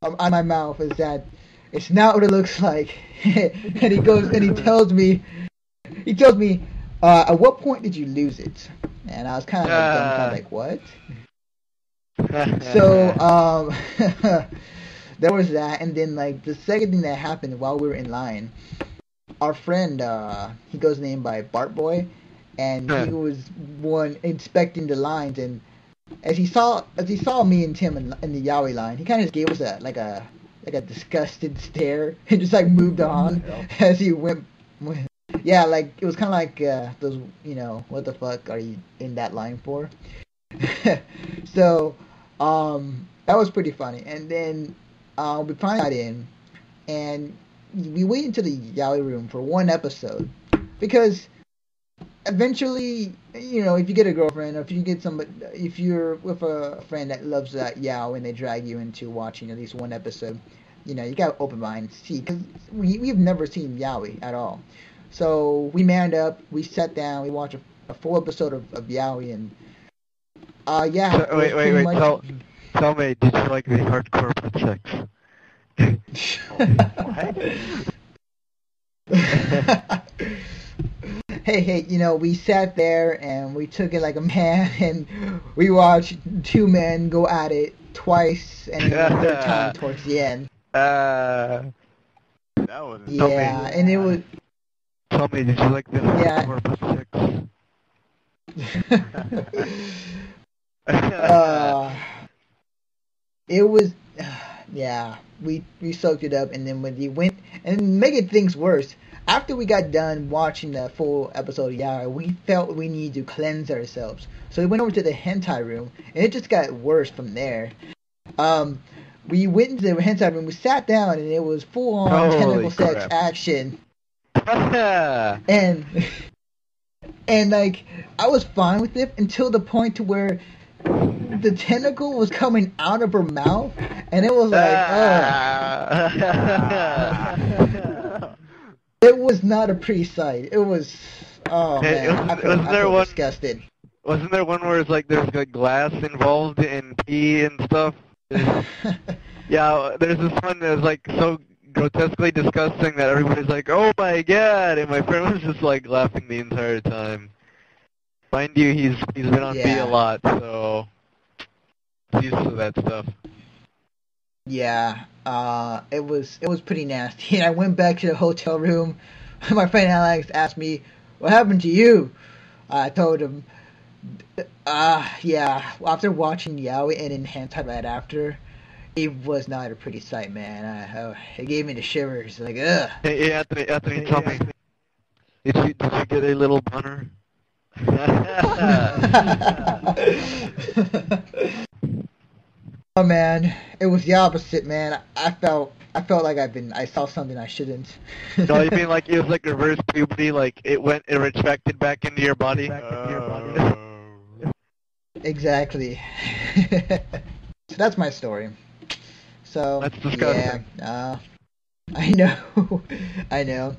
of my mouth is that it's not what it looks like, and he goes and he tells me, at what point did you lose it? And I was kind of like dumbfounded, like what? So there was that, and then like the second thing that happened while we were in line, our friend, he goes named by Bart Boy, and he was one inspecting the lines, and as he saw me and Tim in the yaoi line, he kind of just gave us a disgusted stare and just like moved on as he went. Yeah, like it was kind of like those, what the fuck are you in that line for? So, that was pretty funny. And then we finally got in, and we went into the yaoi room for one episode because eventually, if you get a girlfriend, or if you're with a friend that loves that yaoi and they drag you into watching at least one episode, you got open mind, see, because we've never seen yaoi at all. So we manned up, we sat down, we watched a full episode of yaoi, and yeah, So, it was pretty wait. much. Tell me, did you like the hardcore butt sex? Hey, we sat there and we took it like a man, and we watched two men go at it twice, and then the third time towards the end. That wasn't Yeah, and it was. Tell me, did you like the Yeah. hardcore butt sex? It was. Yeah, we soaked it up, and then when we went, and make it things worse, after we got done watching the full episode of Yara, we felt we needed to cleanse ourselves. So we went over to the hentai room, and it just got worse from there. We went into the hentai room, we sat down, and it was full on tentacle sex action. and like I was fine with it until the point to where the tentacle was coming out of her mouth, and it was like, it was not a pretty sight. It was, man, I feel disgusted. Wasn't there one where it's like there's like glass involved in pee and stuff? Yeah, there's this one that was like so grotesquely disgusting that everybody's like, oh my god, and my friend was just like laughing the entire time. Mind you, he's been on pee a lot, so he's used to that stuff. Yeah, it was pretty nasty. And I went back to the hotel room. My friend Alex asked me, "What happened to you?" I told him, yeah. After watching Yaoi and in hentai right after, it was not a pretty sight, man. It gave me the shivers. Like, ugh. Hey, Anthony, tell me, did you get a little boner? Oh man, it was the opposite, man. I felt like I saw something I shouldn't. No, you mean like it was like reverse puberty, like it retracted back into your body? Exactly. So that's my story. So that's disgusting. Yeah, I know, I know.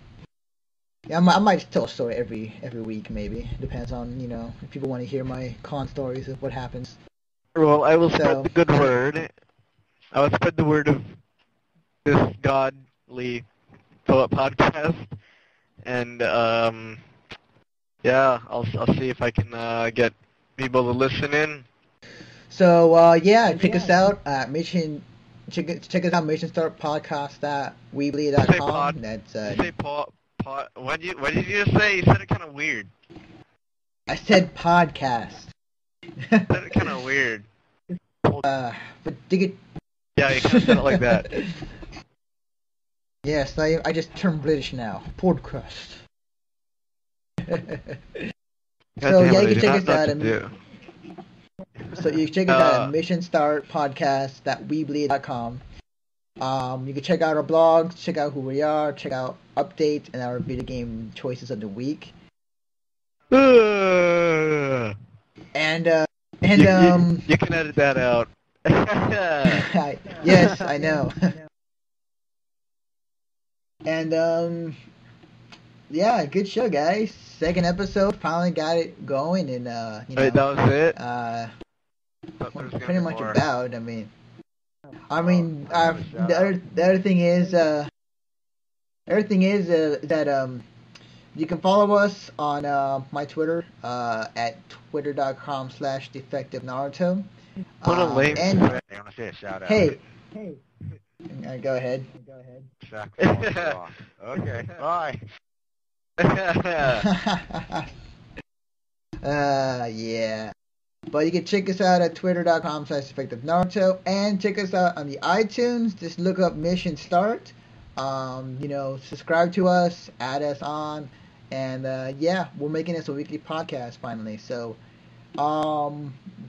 Yeah, I might tell a story every week, maybe. Depends on if people want to hear my con stories of what happens. Well, I will spread the good word. I will spread the word of this godly podcast, and yeah, I'll see if I can get people to listen in. So yeah, check us out at Mission. Check us out Mission Start Podcast at Say pod. weebly.com. That's You say pod. What did you just say? You said it kind of weird. I said podcast. You said it kind of weird. But dig it. Yeah, you kind of said it like that. Yes, I just turned British now. Podcast. So yeah, you can check us out. So you can check us out at Mission Start Podcast at weebly.com. You can check out our blogs, check out who we are, check out updates and our video game choices of the week. And you can edit that out. Yes, I know. And yeah, good show, guys. Second episode, finally got it going, and you know, wait, that was it. Pretty much more about. I mean, the other thing is, that you can follow us on my Twitter at twitter.com/defectivenaruto. Put a link. And I want to say a shout out. hey, go ahead. Okay, bye. Yeah. But you can check us out at twitter.com/defectivenaruto and check us out on the iTunes. Just look up Mission Start. You know, subscribe to us, add us on, and yeah, we're making this a weekly podcast finally. So,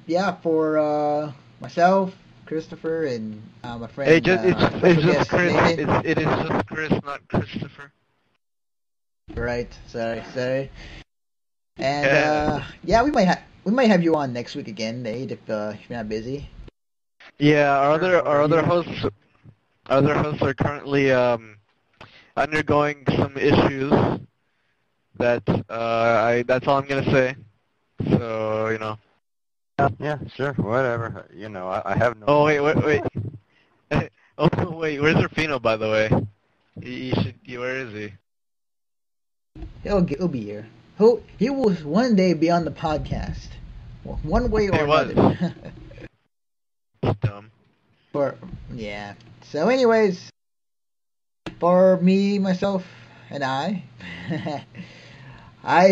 yeah, for myself, Christopher, and my friend. Hey, it's just Chris. It is just Chris, not Christopher. Right. Sorry. And yeah, we might have you on next week again, Nate, if you're not busy. Yeah, our other hosts are currently undergoing some issues. That's all I'm gonna say. So you know. Yeah, sure, whatever. You know, I have no. Oh wait. Oh wait, where's Rufino, by the way? Where is he? He'll be here. He will one day be on the podcast, one way or another. Dumb. Yeah. So, anyways, for me, myself, and I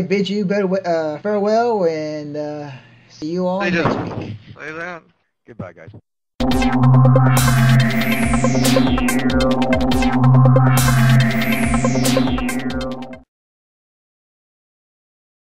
bid you farewell and see you all next week. Say that. Goodbye, guys.